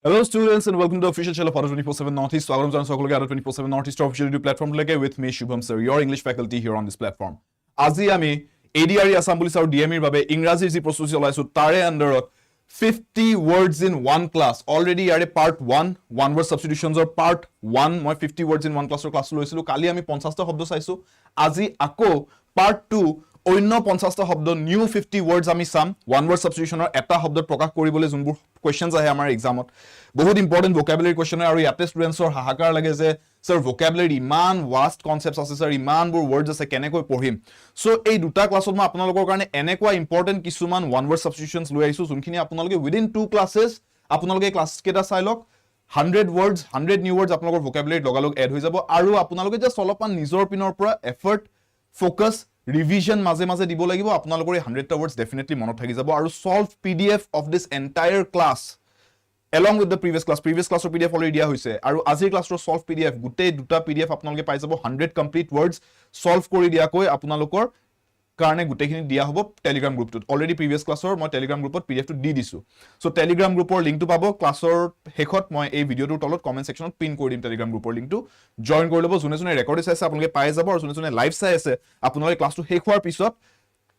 Hello students and welcome to the official channel of ADRE 24/7 Northeast. So I'm John ADRE 24/7 Northeast official YouTube platform with me Shubham sir, your English faculty here on this platform. আজি আমি ADRE Assam Police আৰু DME ৰ বাবে ইংৰাজীৰ যি প্ৰস্তুতি চলাইছো তাৰে আন্ডাৰত 50 words in one class. Already ইয়াৰে part 1 one word substitutions or part 1 মই 50 words in one class ৰ ক্লাছ লৈছিলো। কালি আমি 50টা শব্দ চাইছো। আজি আকৌ part 2 অন্য 50টা শব্দ নিউ 50 words আমি চাম one word substitution ৰ এটা শব্দত প্ৰকাশ কৰিবলৈ যোনবোৰ questions আহে আমাৰ এক্সামত বহুত ইম্পৰ্টেন্ট vocabulary question আৰু ইয়াতে ষ্টুডেন্টছৰ হাহাকাৰ লাগে যে স্যাৰ vocabulary ইমান vast concepts আছে স্যাৰ ইমানবোৰ words আছে কেনেকৈ পঢ়িম সো এই দুটা ক্লাছত মই আপোনালোকৰ কাৰণে এনেকুৱা ইম্পৰ্টেন্ট কিছুমান one word substitutions লৈ আহিছো যোনখিনি আপোনালোকে within 2 classes আপোনালোকে ক্লাছ কেটা চাই লওক 100 words 100 new words আপোনালোকৰ vocabulary লগালগ এড হৈ যাব আৰু আপোনালোকে জাস্ট অলপমান নিজৰ পিনৰ পৰা এফৰ্ট ফোকাস revision মাঝে মাঝে দিব লাগিব আপোনালোকৰ 100টা words definitely মনত থাকি যাব আৰু solve pdf of this entire class along with the previous class PDF already দিয়া হৈছে আৰু আজিৰ ক্লাছৰ solve pdf গুটেই দুটা pdf আপোনালোকে পাই যাব 100 complete words solve কৰি দিয়াকৈ আপোনালোকৰ কাৰণে গুটেখিনি দিয়া হ'ব টেলিগ্ৰাম গ্ৰুপটোত অলৰেডি প্ৰিভিয়াস ক্লাছৰ মই টেলিগ্ৰাম গ্ৰুপত pdf টো দি দিছো সো টেলিগ্ৰাম গ্ৰুপৰ লিংকটো পাব ক্লাছৰ শেষত মই এই ভিডিওটোৰ তলত কমেন্ট সেকশনত পিন কৰি দিম টেলিগ্ৰাম গ্ৰুপৰ লিংকটো জয়েন কৰি ল'ব যোনে যোনে ৰেকৰ্ড চাই আছে আপোনালোকে পাই যাব আৰু যোনে যোনে লাইভ চাই আছে আপোনালোকে ক্লাছটো শেষ হোৱাৰ পিছত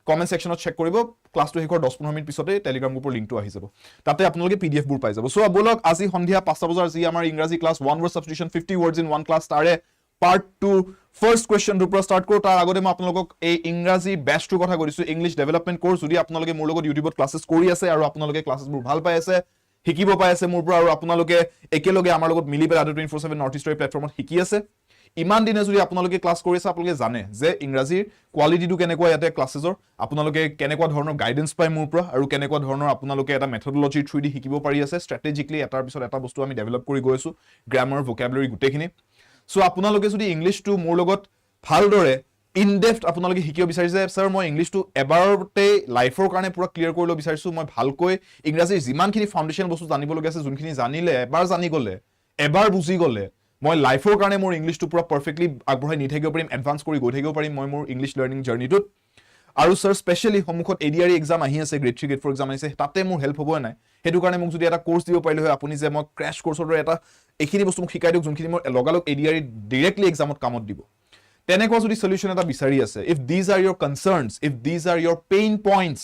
কমেন্ট সেকশনত চেক কৰিব ক্লাছটো শেষ হোৱাৰ 10-15 মিনিট পিছতে টেলিগ্ৰাম গ্ৰুপৰ লিংকটো আহি যাব তাতে আপোনালোকে pdf বোৰ পাই যাব সো বলক আজি সন্ধিয়া 5টা বজাৰ যি আমাৰ ইংৰাজী class one word substitution 50 words in one class তাৰে part 2 first question ৰ পৰা start কৰো তাৰ আগতে মই আপোনালোকক এই ইংৰাজী বেষ্টৰ কথা কৈছো ইংলিশ ডেভেলপমেন্ট কোৰ্স যদি আপোনালোকে মোৰ লগত ইউটিউবত ক্লাसेस কৰি আছে আৰু আপোনালোকে ক্লাसेसবোৰ ভাল পাই আছে শিকিব পাই আছে মোৰ পৰা আৰু আপোনালোকে একেলগে আমাৰ লগত মিলি পেলাই ADRE 24/7 নৰ্থ ইষ্টৰ প্লেটফৰ্মত শিকি আছে ইমান দিনে যদি আপোনালোকে ক্লাস কৰি আছে আপোনালোকে জানে যে ইংৰাজীৰ কোৱালিটিটো কেনেকুৱা ইয়াতে ক্লাसेসৰ আপোনালোকে কেনেকুৱা ধৰণৰ গাইডেন্স পাই মোৰ পৰা আৰু কেনেকুৱা ধৰণৰ আপোনালোকে এটা মেথডলজি থ্ৰু দি শিকিব পাৰি আছে স্ট্ৰেটেজিকলি এটাৰ পিছত এটা বস্তু আমি ডেভেলপ কৰি গৈছো গ্ৰামাৰ ভোকাবুলাৰি গুটেখিনি সো আপোনালোকে যদি ইংলিশটো মোৰ লগত ভালদৰে ইন ডেপথ আপোনালোকে শিকিব বিচাৰিছে স্যাৰ মই ইংলিশটো এবাৰতে লাইফৰ কাৰণে পুৰা ক্লিয়াৰ কৰি ল বিচাৰিছো মই ভালকৈ ইংৰাজীৰ যিমানখিনি ফাউন্ডেশন বস্তু জানিব লগা আছে যোনখিনি জানিলে এবাৰ জানি গলে এবাৰ বুজি গলে মই লাইফৰ কাৰণে মোৰ ইংলিশটো পুৰা পাৰফেক্টলি আগবঢ়াই নি থাকিব পাৰিম এডভান্স কৰি গৈ থাকিব পাৰিম মই মোৰ ইংলিশ লাৰ্নিং জাৰ্নিটোত আৰু স্যাৰ স্পেশালি সমুখত ADRE এক্সাম আহি আছে গ্ৰেড 3 গ্ৰেড 4 এক্সাম আহিছে তাতে মোৰ হেল্প হ'ব নাই হেতু কাৰণে মোক যদি এটা কোৰ্স দিব পাৰিলে হয় আপুনি যে মই ক্ৰ্যাশ কোৰ্সৰ এটা এখিনি বস্তু মোক শিকাই দিওক যোনখিনি মই লগালগ ADRE ডাইৰেক্টলি এক্সামত কামত দিব তেনেকুৱা যদি সলিউশন এটা বিচাৰি আছে if these are your concerns if these are your pain points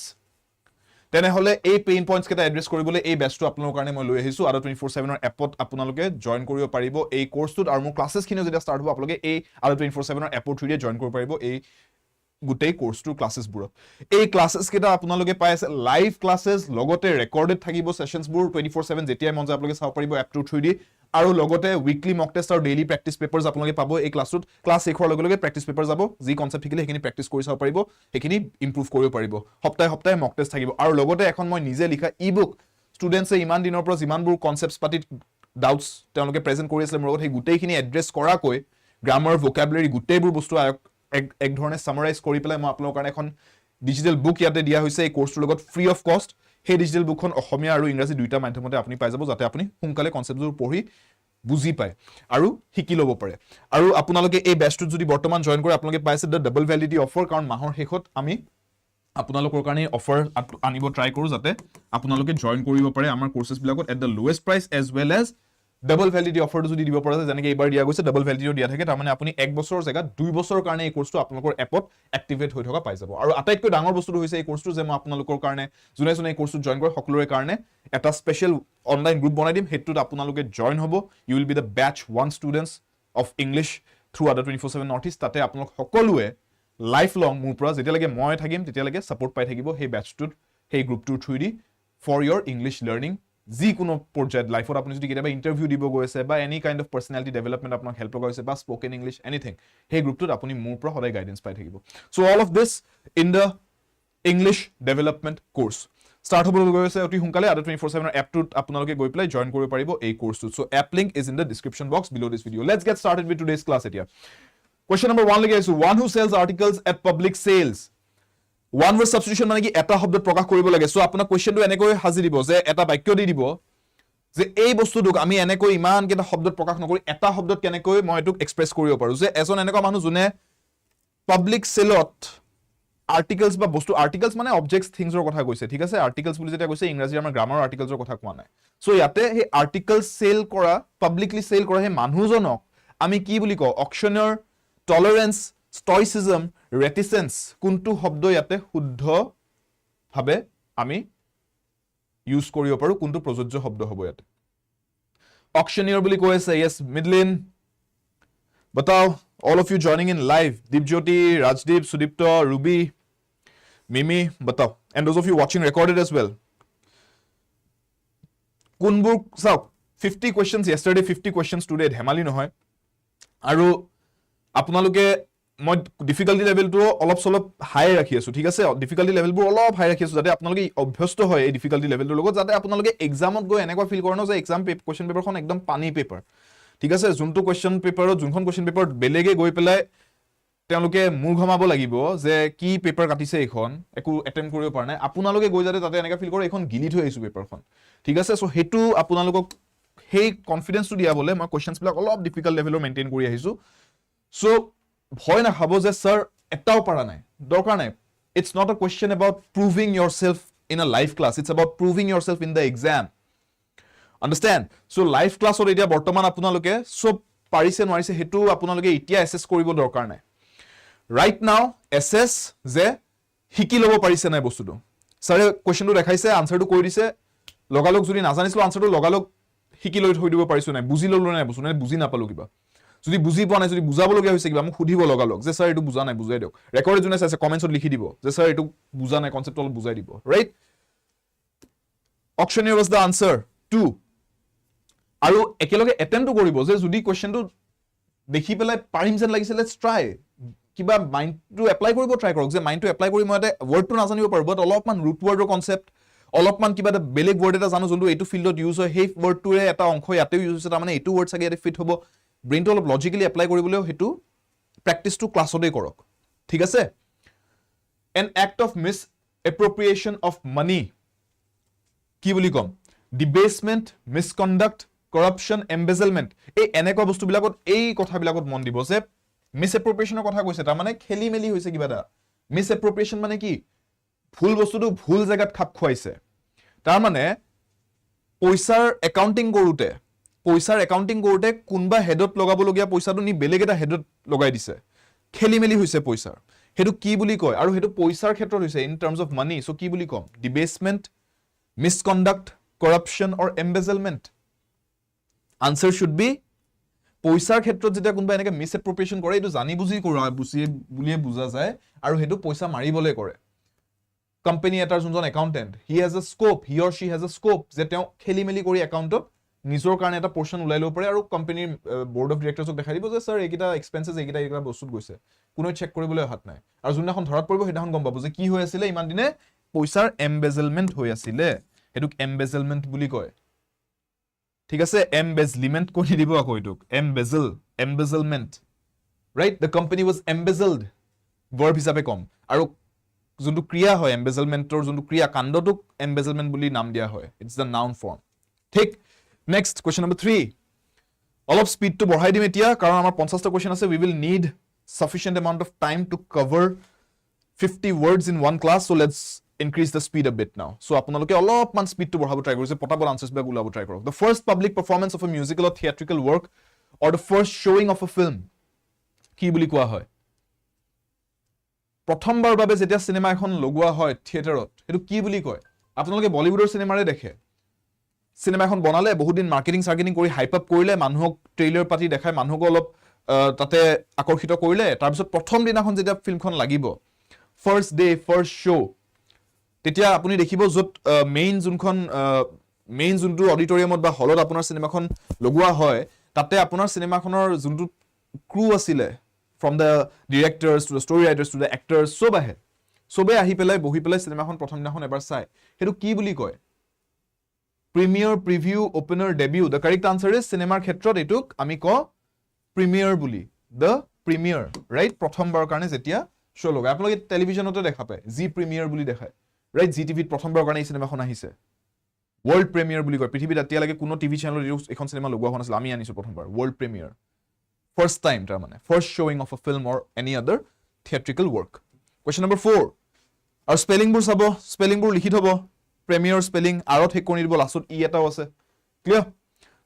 তেনেহলে এই পেইন পইণ্টস কেটা এড্ৰেছ কৰিবলৈ এই বেষ্টটো আপোনালোকৰ কাৰণে মই লৈ আহিছো ADRE 24/7 ৰ এপত আপোনালোকে জয়েন কৰিব পাৰিব এই কোৰ্সটোত আৰু মোৰ ক্লাसेসখিনি যেতিয়া ষ্টাৰ্ট হ'ব আপোনালোকে এই ADRE 24/7 ৰ এপৰ থ্ৰুৰে জয়েন কৰিব পাৰিব এই গুটেই কোৰ্সটোৰ ক্লাसेসবোৰত এই ক্লাसेস কেটা আপোনালোকে পাই আছে লাইভ ক্লাसेস লগতে ৰেকৰ্ডেড থাকিব সেশনছবোৰ 24/7 যেতিয়াই মন যায় আপোনালোকে চাব পাৰিব এপটোৰ থ্ৰুদি আৰু লগতে উইকলি মক টেষ্ট আৰু ডেইলি প্ৰেক্টিস পেপাৰছ আপোনালোকে পাব এই ক্লাছটোত ক্লাছ শেষ হোৱাৰ লগে লগে প্ৰেক্টিস পেপাৰ যাব যি কনসেপ্ট শিকিলে সেইখিনি প্ৰেক্টিস কৰি চাব পাৰিব সেইখিনি ইমপ্ৰুভ কৰিব পাৰিব সপ্তাহে সপ্তাহে মক টেষ্ট থাকিব আৰু লগতে এখন মই নিজে লিখা ই-বুক ষ্টুডেন্টছে ইমান দিনৰ পৰা যিমানবোৰ কনসেপ্টছ পাতি ডাউটছ তেওঁলোকে প্ৰেজেন্ট কৰি আছিল মোৰ লগত সেই গুটেইখিনি এড্ৰেছ কৰাকৈ গ্ৰামাৰ ভোকাবুলাৰি গুটেইবোৰ বস্তু এক ধৰণে সামাৰাইজ কৰি পেলাই মই আপোনালোকৰ কাৰণে এখন ডিজিটেল বুক ইয়াতে দিয়া হৈছে এই কোৰ্সটোৰ লগত ফ্ৰী অফ কষ্ট সেই ডিজিটেল বুকখন অসমীয়া আৰু ইংৰাজী দুইটা মাধ্যমতে আপুনি পাই যাব যাতে আপুনি সোনকালে কনসেপ্টবোৰ পঢ়ি বুজি পায় আৰু শিকি ল'ব পাৰে আৰু আপোনালোকে এই বেষ্টটোত যদি বৰ্তমান জয়েন কৰে আপোনালোকে পাইছে দ্য ডাবল ভ্যালিডিটি অফাৰ কাৰণ মাহৰ শেষত আমি আপোনালোকৰ কাৰণে অফাৰ আনিব ট্ৰাই কৰো যাতে আপোনালোকে জয়েন কৰিব পাৰে আমাৰ কোৰ্সেছ বিলাকত at the lowest price as well as double validity অফাৰটো যদি দিব পৰা যায় যেনেকৈ এবাৰ দিয়া গৈছে ডাবল ভ্যালিডিটিও দিয়া থাকে তাৰ মানে আপুনি 1 বছৰৰ জায়গাত 2 বছৰৰ কাৰণে এই কোৰ্সটো আপোনালোকৰ এপত এক্টিভেট হৈ থকা পাই যাব আৰু আটাইতকৈ ডাঙৰ বস্তুটো হৈছে এই কোৰ্সটো যে মই আপোনালোকৰ কাৰণে যোনে যোনে এই কোৰ্সটো জয়েন কৰে সকলোৰে কাৰণে এটা স্পেশাল অনলাইন গ্ৰুপ বনাই দিম হেতুত আপোনালোকে জয়েন হ'ব you will be the batch 1 students of English through ADRE 24/7 north east তাতে আপোনালোক সকলোৱে লাইফ লং মোৰ পৰা যেতিয়ালৈকে মই থাকিম তেতিয়ালৈকে সাপোৰ্ট পাই থাকিব সেই ব্যাচটোত সেই গ্ৰুপটোৰ through the for your English learning যি কোনো পৰ্যায়ত লাইফত আপুনি যদি কেতিয়াবা ইন্টাৰভিউ দিব গৈছে বা এনি কাইন্ড অফ পাৰ্সোনালিটি ডেভেলপমেন্ট আপোনাক হেল্প লগা হৈছে বা স্পোকেন ইংলিশ এনিথিং সেই গ্ৰুপটোত আপুনি মোৰ পৰা সদায় গাইডেন্স পাই থাকিব so all of this in the English development course start হ'বলৈ গৈ আছে অতি সোনকালে ADRE 24/7 ৰ এপটোত আপোনালোকে গৈ পেলাই জয়েন কৰিব পাৰিব এই কোৰ্সটোত so app link is in the description box below this video let's get started with today's class এতিয়া কোৱেশ্চন নম্বৰ 1 লৈকে আহিছো one who sells articles at public sales one word substitution মানে কি এটা শব্দত প্ৰকাশ কৰিব লাগে সো আপোনাৰ কোৱেশ্চনটো এনেকৈ হাজি দিব যে এটা বাক্য দি দিব যে এই বস্তুটোক আমি এনেকৈ ইমান কেটা শব্দত প্ৰকাশ নকৰি এটা শব্দত কেনেকৈ মই এটোক এক্সপ্ৰেছ কৰিব পাৰো যে এজন এনেকুৱা মানুহ যোনে পাব্লিক সেলত আৰ্টিকলছ বা বস্তু আৰ্টিকলছ মানে অবজেক্টছ থিংছৰ কথা কৈছে ঠিক আছে আৰ্টিকলছ বুলি যেতিয়া কৈছে ইংৰাজী আমাৰ গ্ৰামাৰ আৰ্টিকলছৰ কথা কোৱা নাই সো ইয়াতে সেই আৰ্টিকলছ সেল কৰা পাব্লিকলি সেল কৰা সেই মানুহজনক আমি কি বুলি কওঁ অকশ্যনাৰ টলাৰেন্স ষ্টয়চিজম ৰেটিসেন্স কোনটো শব্দ ইয়াতে শুদ্ধ ভাবে আমি ইউজ কৰিব পাৰো কোনটো প্ৰযোজ্য শব্দ হ'ব ইয়াতে অকশ্যনিয়াৰ বুলি কৈ আছে yes মিডলিন बताओ all of you joining in live Deepjyoti Rajdeep Sudipta Ruby Mimi बताओ and those of you watching recorded as well কোনবোৰ চাওক 50 questions yesterday 50 questions today ধেমালি নহয় আৰু আপোনালোকে মই ডিফিকাল্টি লেভেলটো অলপ সলপ হাই ৰাখি আছো ঠিক আছে ডিফিকাল্টি লেভেলবোৰ অলপ হাই ৰাখি আছো যাতে আপোনালোকে অভ্যস্ত হয় এই ডিফিকাল্টি লেভেলটোৰ লগত যাতে আপোনালোকে এক্সামত গৈ এনেকুৱা ফিল কৰে ন যে এক্সাম কোৱেশ্চন পেপাৰখন একদম পানী পেপাৰ ঠিক আছে যোনটো কোৱেশ্চন পেপাৰত যোনখন কোৱেশ্চন পেপাৰ বেলেগে গৈ পেলাই তেওঁলোকে মূৰ ঘমাব লাগিব যে কি পেপাৰ কাটিছে এখন একো এটেম্প কৰিব পৰা নাই আপোনালোকে গৈ যাতে তাতে এনেকা ফিল কৰে এখন গিলি থৈ আহিছো পেপাৰখন ঠিক আছে সো হেতু আপোনালোকক সেই কনফিডেন্সটো দিয়াবলে মই কোৱেশ্চনছ বিলাক অলপ ডিফিকাল্ট লেভেলৰ মেইনটেইন কৰি আহিছো সো ভয় না খাবো যে স্যার এটাও পারা নাই দরকার নাই it's not a question about proving yourself in a live class it's about proving yourself in the exam understand so live class or এতিয়া বৰ্তমান আপোনালোকে সব পাৰিছে নোৱাৰিছে হেতু আপোনালোকে এতিয়া এসেস কৰিব দৰকাৰ নাই right now assess যে হিকি লব পাৰিছে নাই বস্তুটো স্যাৰে কোৱেশ্চনটো দেখাইছে আনসাৰটো কৈ দিছে লগালগ যদি নাজানিছিল আনসাৰটো লগালগ হিকি লৈ থৈ দিব পাৰিছো নাই বুজি ললো নাই বস্তু নাই বুজি নাপালো কিবা যদি বুজি পোৱা নাই যদি বুজাবলগীয়া হৈছে কিবা মোক সুধিব লগালগ যে স্যাৰ এটো বুজা নাই বুজাই দিওক ৰেকৰ্ড যোনে আছে কমেন্টছত লিখি দিব যে স্যাৰ এটো বুজা নাই কনসেপ্ট অলপ বুজাই দিব ৰাইট অকশ্যনিয়াৰ was the answer 2 আৰু একেলগে এটেম্পটো কৰিব যে যদি কোৱেশ্চনটো দেখি পেলাই পাৰিম যেন লাগিছে লেটস ট্ৰাই কিবা মাইন্ডটো এপ্লাই কৰিব ট্ৰাই কৰক যে মাইন্ডটো এপ্লাই কৰি মই এটা ওয়াৰ্ডটো নাজানিব পাৰো বাট অলপমান ৰুট ওয়াৰ্ডৰ কনসেপ্ট অলপমান কিবা এটা বেলেগ ওয়াৰ্ড এটা জানো যোনটো এইটো ফিল্ডত ইউজ হয় সেই ওয়াৰ্ডটোৰে এটা অংশ ইয়াতেও ইউজ হৈছে তাৰমানে এইটো ওয়াৰ্ড চাগে ইয়াতে ফিট হ'ব ব্ৰেইনটো অলপ লজিক্যালি এপ্লাই কৰিবলৈও হেতু প্ৰ্যাকটিসটো ক্লাছতে কৰক ঠিক আছে an act of misappropriation of money কি বুলি কম debasement misconduct corruption embezzlement এই এনেকুৱা বস্তুবিলাকত এই কথাবিলাকত মন দিব যে misappropriationৰ কথা কৈছে তাৰ মানে খেলি মেলি হৈছে কিবা এটা misappropriation মানে কি ভুল বস্তুটো ভুল জায়গাত খাপ খুৱাইছে তাৰ মানে পইচাৰ একাউন্টিং কৰোতে কোনবা হেডত লগাবলগীয়া পইচাটো নি বেলেগ এটা হেডত লগাই দিছে খেলি মেলি হৈছে পইচাৰ হেতু কি বুলি কয় আৰু হেতু পইচাৰ ক্ষেত্ৰত হৈছে in terms of money so কি বুলি কম debasement misconduct corruption or embezzlement answer should be পইচাৰ ক্ষেত্ৰত যেতিয়া কোনবা এনেকে মিসএপ্ৰোপ্ৰিয়েশন কৰে এটো জানি বুজি কৰা বুলিয়ে বুজা যায় আৰু হেতু পইচা মাৰিবলে কৰে কোম্পানী এটাৰ যোনজন accountant he or she has a scope যে তেওঁ খেলি মেলি কৰি একাউন্টত নিজৰ কাৰণে এটা পোৰশন উলাই লব পাৰে আৰু কোম্পানীৰ বোৰ্ড অফ ডিৰেক্টৰছক দেখাই দিব যে স্যাৰ এইকিটা এক্সপেন্সেস এইকিটা বস্তুত গৈছে কোনো চেক কৰিবলৈ হাত নাই আৰু যোনখন ধৰাত পৰিব হেতাখন গম পাব যে কি হৈ আছিল ইমান দিনে পইচাৰ এম্বেজলমেন্ট হৈ আছিল হেতুক এম্বেজলমেন্ট বুলি কয় ঠিক আছে এম্বেজলমেন্ট কোনি দিব আকৌ এটুক এম্বেজলমেন্ট right the company was embezzled verb হিচাপে কম আৰু যোনটো ক্ৰিয়া হয় এম্বেজলমেন্টৰ যোনটো ক্ৰিয়া কাণ্ডটোক এম্বেজলমেন্ট বুলি নাম দিয়া হয় ইটস the noun form ঠিক Next, question number 3. All of speed to বঢ়াই দিম এতিয়া কাৰণ আমাৰ 50টা question আছে we will need sufficient amount of time to cover 50 words in one class so let's increase the speed a bit now. So আপোনালোকে অলপমান speed to বঢ়াব try কৰিছে পটাপট answers বিলাক উলাব ট্ৰাই কৰক. The first public performance of a musical or theatrical work or the first showing of a film কি বুলি কোৱা হয় প্ৰথমবাৰ বাবে যেতিয়া সিনেমা এখন লগোৱা হয় থিয়েটাৰত এটো কি বুলি কয় আপোনালোকে বলিউডৰ সিনেমাৰে দেখে সিনেমা এখন বনালে বহুত দিন মাৰ্কেটিং কৰি হাইপ আপ কৰিলে মানুহক ট্ৰেইলাৰ পাতি দেখাই মানুহক অলপ তাতে আকৰ্ষিত কৰিলে তাৰ পিছত প্ৰথম দিনাখন যেতিয়া ফিল্মখন লাগিব ফাৰ্স্ট ডে ফাৰ্স্ট শো তেতিয়া আপুনি দেখিব যত মেইন যোনটো অডিটৰিয়ামত বা হলত আপোনাৰ সিনেমাখন লগোৱা হয় তাতে আপোনাৰ সিনেমাখনৰ যোনটো ক্ৰু আছিলে from the directors to the story writers to the actors সবে আহি পেলাই বহি পেলাই সিনেমাখন প্ৰথম দিনাখন এবাৰ চাই হেতু কি বুলি কয় Premiere, preview, opener, debut. The correct answer is cinema ক্ষেত্ৰত এটুক আমি ক premiere বুলি the premiere right প্ৰথমবাৰ কাৰণে যেতিয়া শো লগা আপোনালোকে টেলিভিছনতে দেখা পায় জি প্ৰিমিয়াৰ বুলি দেখায় right জি টিভিত প্ৰথমবাৰ কাৰণে এই সিনেমাখন আহিছে world premiere বুলি কয় পৃথিৱীত এতিয়ালৈকে কোনো টিভি চেনেলত এখন সিনেমা লগোৱা হোৱা নাছিল আমি আনিছো প্ৰথমবাৰ world premiere first time তাৰ মানে first showing of a film or any other theatrical work question number 4 আৰু স্পেলিংবোৰ চাব স্পেলিংবোৰ লিখি থব প্ৰেমিয়াৰ স্পেলিং আৰত হেক কৰি দিব লাষ্টত ই এটাও আছে clear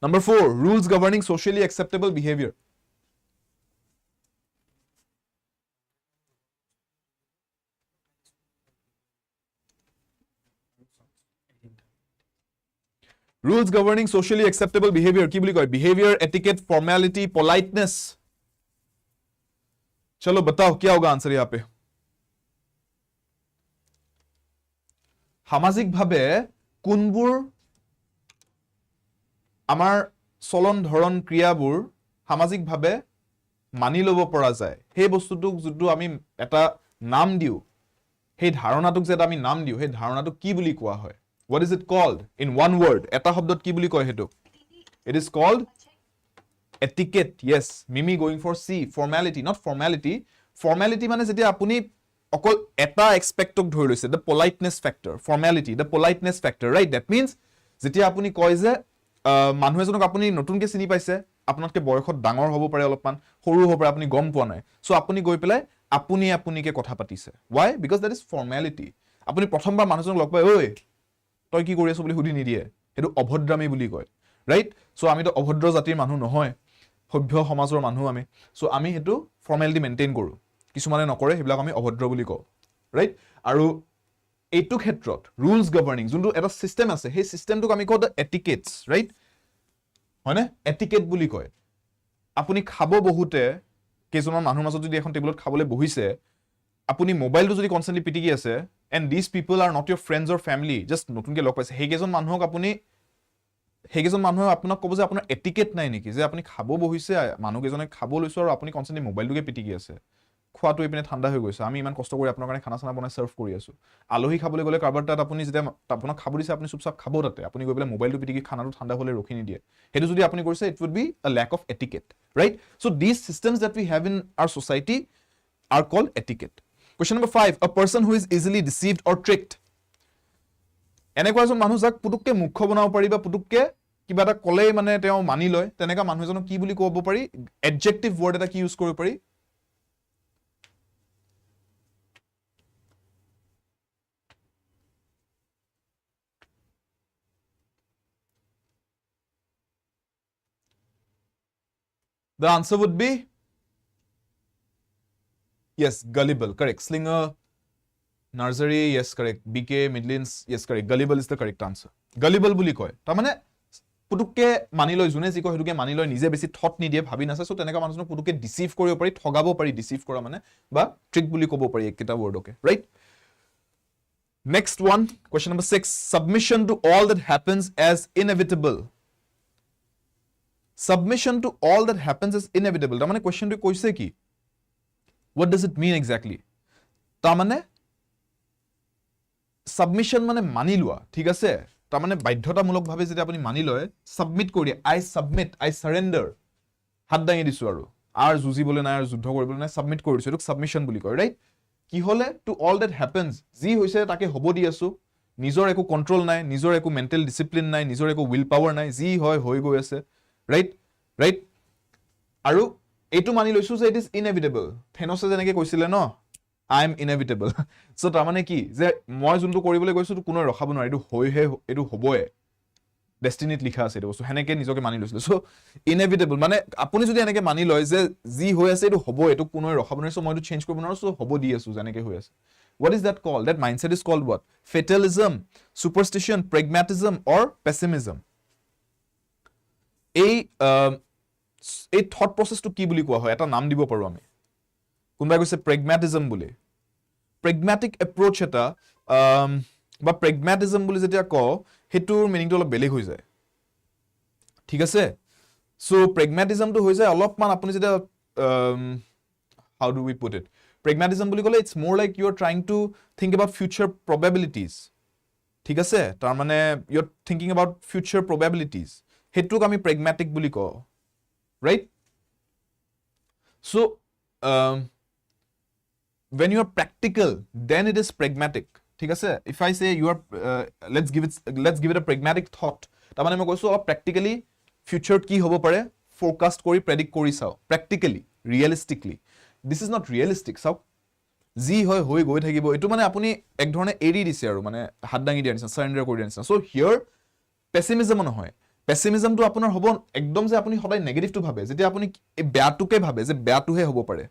Number 4, rules governing socially acceptable behavior. Rules governing socially acceptable behavior. কি বুলি কয়? Behavior, etiquette, formality, politeness. चलो बताओ क्या होगा आंसर यहाँ पे সামাজিক ভাবে কোনবোৰ আমাৰ চলন ধৰণ ক্ৰিয়াবোৰ সামাজিক ভাবে মানি লব পৰা যায় সেই বস্তুটোক যেটো আমি এটা নাম দিও সেই ধাৰণাটোক যেটা আমি নাম দিও সেই ধাৰণাটো কি বুলি কোৱা হয় what is it called in one word এটা শব্দত কি বুলি কয় হেতু it is called etiquette yes mimi going for C formality not formality formality মানে যেটা আপুনি অকল এটা এক্সপেক্টক ধৰি লৈছে the politeness factor formality the politeness factor right that means যেতিয়া আপুনি কয় যে মানুহ এজনক আপুনি নতুনকে চিনি পাইছে আপোনাতকে বয়সত ডাঙৰ হ'ব পাৰে অলপমান সৰু হ'ব পাৰে আপুনি গম পোৱা নাই সো আপুনি গৈ পেলাই আপুনিকে কথা পাতিছে why because that is formality আপুনি প্ৰথমবাৰ মানুহজনক লগ পাই ঐ তই কি কৰি আছ বুলি সুধি নিদিয়ে হেতু অভদ্ৰামী বুলি কয় ৰাইট সো আমি তো অভদ্ৰ জাতিৰ মানুহ নহয় সভ্য সমাজৰ মানুহ আমি সো আমি হেতু ফৰ্মেলিটি মেইনটেইন কৰো কিছুমানে নকৰে হেবিলাক আমি অভদ্ৰ বুলি কওঁ ৰাইট আৰু এইটো ক্ষেত্ৰত rules governing যোনটো এটা সিস্টেম আছে সেই সিস্টেমটোক আমি কওঁ etiquettes ৰাইট হয়নে etiquette বুলি কয় আপুনি খাব বহুতে কেজনৰ মানুহৰ মাজত যদি এখন টেবুলত খাবলৈ বহিছে আপুনি মোবাইলটো যদি কনস্ট্যান্টলি পিটিকি আছে and these people are not your friends or family just নতুনকে লগ পাইছে হেকেজন মানুহক আপুনি হেকেজন মানুহ আপোনাক ক'ব যে আপোনাৰ etiquette নাই নেকি যে আপুনি খাব বহিছে মানুহকেজনে খাব লৈছো আৰু আপুনি কনস্ট্যান্টলি মোবাইলটোকে পিটিকি আছে খোৱাটো ইপিনে ঠাণ্ডা হৈ গৈছে আমি ইমান কষ্ট কৰি আপোনাৰ কাৰণে খানা চানা বনাই সাৰ্ভ কৰি আছো আলহী খাবলৈ গলে কাৰবাৰ তাত আপুনি যেতিয়া আপোনাক খাব দিছে আপুনি চুপচাপ খাব তাতে আপুনি গৈ পেলাই মোবাইলটো পিটিকি খানাটো ঠাণ্ডা হলে ৰখি নিদিয়ে হেতু যদি আপুনি কৰিছে it would be a lack of etiquette right so these systems that we have in our society are called etiquette question number 5 a person who is easily deceived or tricked এনেকুৱা এজন মানুহ যাক পুতুককে মুখ্য বনাব পাৰি বা পুতুককে কিবা এটা কলেই মানে তেওঁ মানি লয় তেনেকা মানুহ এজনক কি বুলি ক'ব পাৰি adjective word এটা কি ইউজ কৰিব পাৰি The answer would be yes, gullible. Correct. Slinger, nursery, yes, correct. BK, Midlands, yes, correct. Gullible is the correct answer. Gullible বুলি কয় তাৰ মানে পুতুককে মানি লয় জুনে যি কয় হেতুকে মানি লয় নিজে বেছি থট নিদিয়ে ভাবি নাছে সো তেনেকা মানুহজনক পুতুককে ডিসিভ কৰিব পাৰি ঠগাব পাৰি ডিসিভ কৰা মানে বা ট্ৰিক বুলি ক'ব পাৰি একটা ওয়ার্ডকে right Next one, question number 6. Submission to all that happens as inevitable. Submission to all that happens is inevitable. তাৰ মানে কোৱেশ্চনটো কৈছে কি what does it mean exactly তাৰ মানে submission মানে মানি লোৱা ঠিক আছে তাৰ মানে বাধ্যতামূলক ভাৱে যদি আপুনি মানি লয় সাবমিট কৰি I submit I surrender হাত দাঙি দিছো আৰু যুজিবলৈ নাই আৰু যুদ্ধ কৰিবলৈ নাই সাবমিট কৰি দিছো এটোক সাবমিশন বুলি কয় ৰাইট কি হলে to all that happens যি হৈছে তাকে হ'ব দি আছো নিজৰ একো কন্ট্ৰোল নাই নিজৰ একো মেন্টাল ডিসিপ্লিন নাই নিজৰ একো উইল পাৱাৰ নাই যি হয় হৈ গৈ আছে right আৰু এটো মানি লৈছো যে it is inevitable থেনছে যেনেকৈ কৈছিলে ন I am inevitable so তাৰ মানে কি যে মই যোনটো কৰিবলৈ গৈছো তো কোনো ৰখাব নোৱাৰে এটো হয়হে এটো হ'বয়ে ডেষ্টিনিত লিখা আছে এটো বস্তু হেনেকে নিজকে মানি লৈছিল so inevitable মানে আপুনি যদি এনেকে মানি লয় যে যি হৈ আছে এটো হ'ব এটো কোনো ৰখাব নোৱাৰে so মই এটো চেঞ্জ কৰিব নোৱাৰো so হ'ব দি আছো যেনেকৈ হৈ আছে what is that called that mindset is called what fatalism superstition pragmatism or pessimism এই thought process to কি বুলি কোৱা হয় এটা নাম দিব পাৰো আমি কোনবাই কৈছে pragmatism বুলি pragmatic approach এটা বা pragmatism বুলি যেতিয়া কও হেতুৰ মিনিংটো অলপ বেলেগ হৈ যায় ঠিক আছে so pragmatism to হৈ যায় অলপমান আপুনি যেতিয়া how do we put it pragmatism বুলি ক'লে it's more like you are trying to think about future probabilities ঠিক আছে তাৰ মানে you are thinking about future probabilities Hetuk আমি pragmatic বুলি কও right so when you are practical then it is pragmatic ঠিক আছে if I say you are let's give it a pragmatic thought তাৰ মানে মই কৈছো practically future কি হ'ব পাৰে forecast কৰি predict কৰি চাও practically realistically this is not realistic so যি হয় হৈ গৈ থাকিব এইটো মানে আপুনি এক ধৰণে এৰি দিছে আৰু মানে হাত দাঙি দিয়া নিচিনা সাৰেন্ডাৰ কৰি দিয়া নিচিনা সো হিয়াৰ পেছিমিজম নহয় পেছিমিজমটো আপোনাৰ হ'ব একদম যে আপুনি সদায় নেগেটিভটো ভাবে যেতিয়া আপুনি এই বেয়াটোকে ভাবে যে বেয়াটোহে হ'ব পাৰে